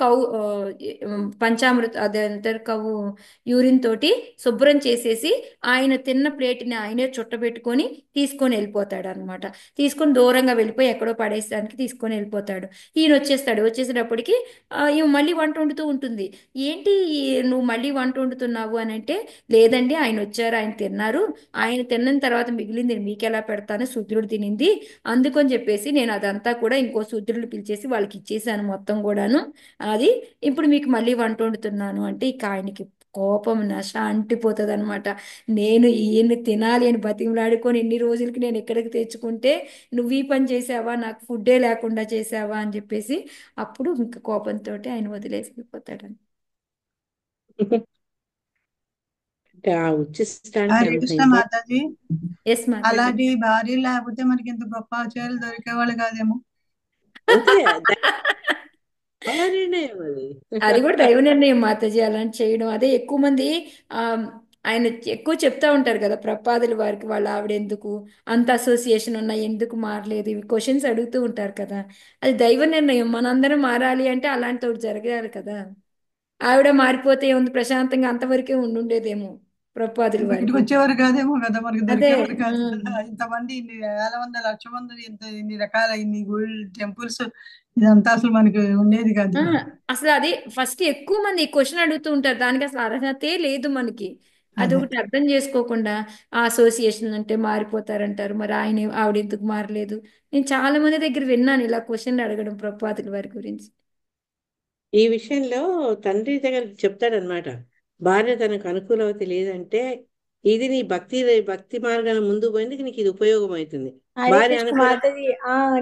పంచామృత అదంటారు యూరిన్ తోటి శుభ్రం చేసేసి ఆయన తిన్న ప్లేట్ని ఆయనే చుట్టబెట్టుకొని తీసుకొని వెళ్ళిపోతాడు అనమాట. తీసుకొని దూరంగా వెళ్ళిపోయి ఎక్కడో పడేసడానికి తీసుకొని వెళ్ళిపోతాడు. ఈయన వచ్చేసేటప్పటికి ఈమె మళ్ళీ వంట వండుతూ ఉంటుంది. ఏంటి నువ్వు మళ్ళీ వంట వండుతున్నావు అని అంటే, లేదండి ఆయన వచ్చారు, ఆయన తిన్నారు, ఆయన తిన్న తర్వాత మిగిలింది మీకు ఎలా పెడతాను, శూద్రుడు తినింది, అందుకని చెప్పేసి నేను అదంతా కూడా ఇంకో శూద్రుడు పిలిచేసి వాళ్ళకి ఇచ్చేసాను మొత్తం కూడాను, అది ఇప్పుడు మీకు మళ్ళీ వంట వండుతున్నాను అంటే, ఇక ఆయనకి కోపం నశ అంటిపోతుంది అనమాట. నేను ఈయన్ని తినాలి అని బతిమలాడుకొని ఇన్ని రోజులకి నేను ఎక్కడికి తెచ్చుకుంటే నువ్వు ఈ పని చేసావా, నాకు ఫుడ్డే లేకుండా చేసావా అని చెప్పేసి అప్పుడు ఇంకా కోపంతో ఆయన వదిలేసి వెళ్ళిపోతాడని. అంటే ఆ ఉచ్చిష్టానికి హరే అంత కృష్ణ ఇంపార్టెంట్. మాతాజీ, ఎస్ మాతాజీ. అలాంటి భార్య లేకపోతే మనకి ఇంత గొప్ప ఆచార్యులు దొరికేవాళ్ళు కాదేమో. అంతే భార్య నిర్ణయం అది. అది కూడా దైవ నిర్ణయం మాతాజీ అలాంటి చేయడం. అదే ఎక్కువ మంది ఆ ఆయన ఎక్కువ చెప్తా ఉంటారు కదా ప్రపాదుల వారికి, వాళ్ళ ఆవిడ ఎందుకు అంత అసోసియేషన్ ఉన్నా ఎందుకు మారలేదు, ఇవి క్వశ్చన్స్ అడుగుతూ ఉంటారు కదా. అది దైవ నిర్ణయం. మనందరం మారాలి అంటే అలాంటి ఒకటి జరగాలి కదా. ఆవిడ మారిపోతే ఉంది ప్రశాంతంగా అంతవరకే ఉండుండేదేమో ప్రపాదుల బయటకు వారికి. వచ్చేవారు కాదేమో కదా, మనకి అదే దొరికేవారు కాదు కదా. ఇంతమంది ఇన్ని వేల మంది లక్ష మంది ఇన్ని రకాల ఇన్ని గుళ్ళు టెంపుల్స్ ఇదంతా అసలు మనకి ఉండేది కాదు. అసలు అది ఫస్ట్ ఎక్కువ మంది ఈ క్వశ్చన్ అడుగుతూ ఉంటారు. దానికి అసలు అర్హతే లేదు మనకి. అది అదే ఒకటి అర్థం చేసుకోకుండా ఆ అసోసియేషన్ అంటే మారిపోతారంటారు, మరి ఆయన ఆవిడ ఎందుకు మారలేదు. నేను చాలా మంది దగ్గర విన్నాను ఇలా క్వశ్చన్లు అడగడం ప్రపాదుల వారి గురించి. ఈ విషయంలో తండ్రి దగ్గర చెప్తాడనమాట. భార్య తనకు అనుకూలవతి లేదంటే ఇది నీ భక్తి మార్గాన్ని ముందు పోయేందుకు నీకు ఇది ఉపయోగం అవుతుంది. హరే భార్య కృష్ణ అనుకూల మాతాజీ.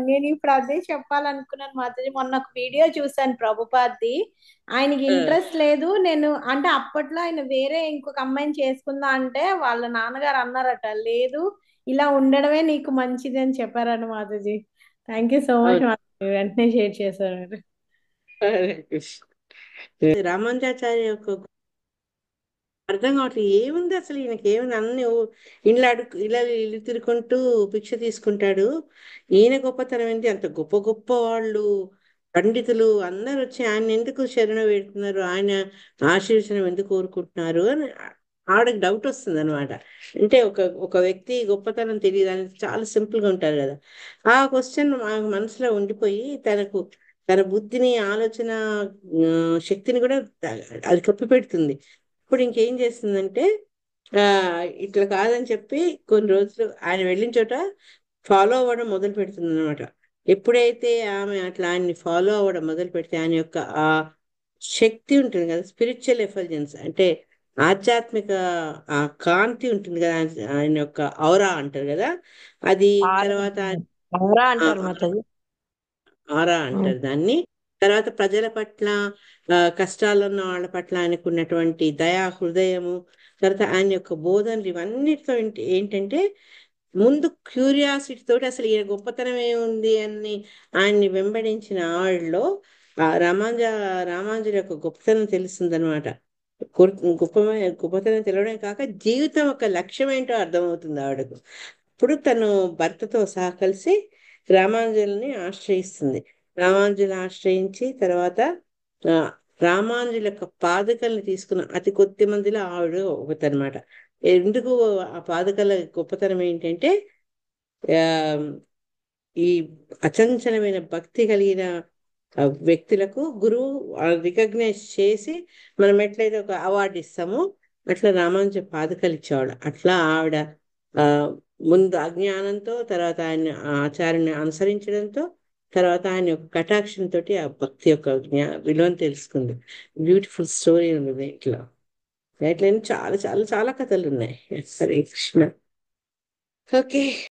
నేను ఇప్పుడు అదే చెప్పాలనుకున్నాను మాతాజీ. మొన్న ఒక వీడియో చూసాను ప్రభుపాద్ది. ఆయనకి ఆ, ఇంట్రెస్ట్ లేదు. నేను అంటే అప్పట్లో ఆయన వేరే ఇంకొక అమ్మాయిని చేసుకుందా అంటే వాళ్ళ నాన్నగారు అన్నారట, లేదు ఇలా ఉండడమే నీకు మంచిది అని చెప్పారని Mataji. Thank you so much అవును. మాతాజీ, వెంటనే షేర్ చేశారు. హరే కృష్ణ. రామానుజాచార్య యొక్క అర్థం కావట్లేదు ఏముంది అసలు ఈయనకి ఏముంది, అన్ని ఇండ్లు ఇలా ఇల్లు తిరుకుంటూ భిక్ష తీసుకుంటాడు. ఈయన గొప్పతనం ఏంటి, అంత గొప్ప గొప్ప వాళ్ళు పండితులు అందరు వచ్చి ఆయన ఎందుకు శరణ వేడుతున్నారు, ఆయన ఆశీర్వచనం ఎందుకు కోరుకుంటున్నారు అని ఆవిడకి డౌట్ వస్తుంది అనమాట. అంటే ఒక ఒక వ్యక్తి గొప్పతనం తెలియదు అని చాలా సింపుల్ గా ఉంటారు కదా. ఆ క్వశ్చన్ మనసులో ఉండిపోయి తన బుద్ధిని ఆలోచన శక్తిని కూడా అది కప్పి పెడుతుంది. ఇప్పుడు ఇంకేం చేస్తుందంటే ఆ ఇట్లా కాదని చెప్పి కొన్ని రోజులు ఆయన వెళ్ళిన చోట ఫాలో అవ్వడం మొదలు పెడుతుంది అనమాట. ఎప్పుడైతే ఆమె అట్లా ఆయన్ని ఫాలో అవ్వడం మొదలు పెడితే ఆయన యొక్క ఆ శక్తి ఉంటుంది కదా, స్పిరిచువల్ ఎఫల్జెన్స్ అంటే ఆధ్యాత్మిక ఆ కాంతి ఉంటుంది కదా, ఆయన యొక్క ఔరా అంటారు కదా అది. తర్వాత ఆరా ఆ అంటారు మాతాజీ. ఆరా అంటారు దాన్ని. తర్వాత ప్రజల పట్ల కష్టాల్లో ఉన్న వాళ్ళ పట్ల ఆయనకు ఉన్నటువంటి దయా హృదయము, తర్వాత ఆయన యొక్క బోధనలు ఇవన్నిటితో ఏంటంటే ముందు క్యూరియాసిటీ తోటి అసలు ఈయన గొప్పతనం ఏముంది అని ఆయన్ని వెంబడించిన ఆవిడలో రామానుజుల యొక్క గొప్పతనం తెలుస్తుంది అనమాట. గొప్పతనం తెలవడం కాక జీవితం ఒక లక్ష్యం ఏంటో అర్థమవుతుంది ఆవిడకు. ఇప్పుడు తను భర్తతో సహా కలిసి రామానుజుల్ని ఆశ్రయిస్తుంది. రామానుజులు ఆశ్రయించి తర్వాత ఆ, రామానుజుల యొక్క పాదుకల్ని తీసుకున్న అతి కొద్ది మందిలో ఆవిడ ఒకతనమాట. ఎందుకు ఆ పాదుకల గొప్పతనం ఏంటంటే ఆ ఈ అచంచలమైన భక్తి కలిగిన వ్యక్తులకు గురువు రికగ్నైజ్ చేసి మనం ఎట్లయితే ఒక అవార్డు ఇస్తామో అట్లా రామానుజ పాదుకలు ఇచ్చేవాడు. అట్లా ఆవిడ ఆ ముందు అజ్ఞానంతో తర్వాత ఆయన ఆ ఆచారాన్ని అనుసరించడంతో తర్వాత ఆయన యొక్క కటాక్షంతో ఆ భక్తి యొక్క విలువను తెలుసుకుంది. బ్యూటిఫుల్ స్టోరీ ఉంది ఇట్లా. ఇట్లా చాలా చాలా చాలా కథలు ఉన్నాయి. హరే కృష్ణ. ఓకే.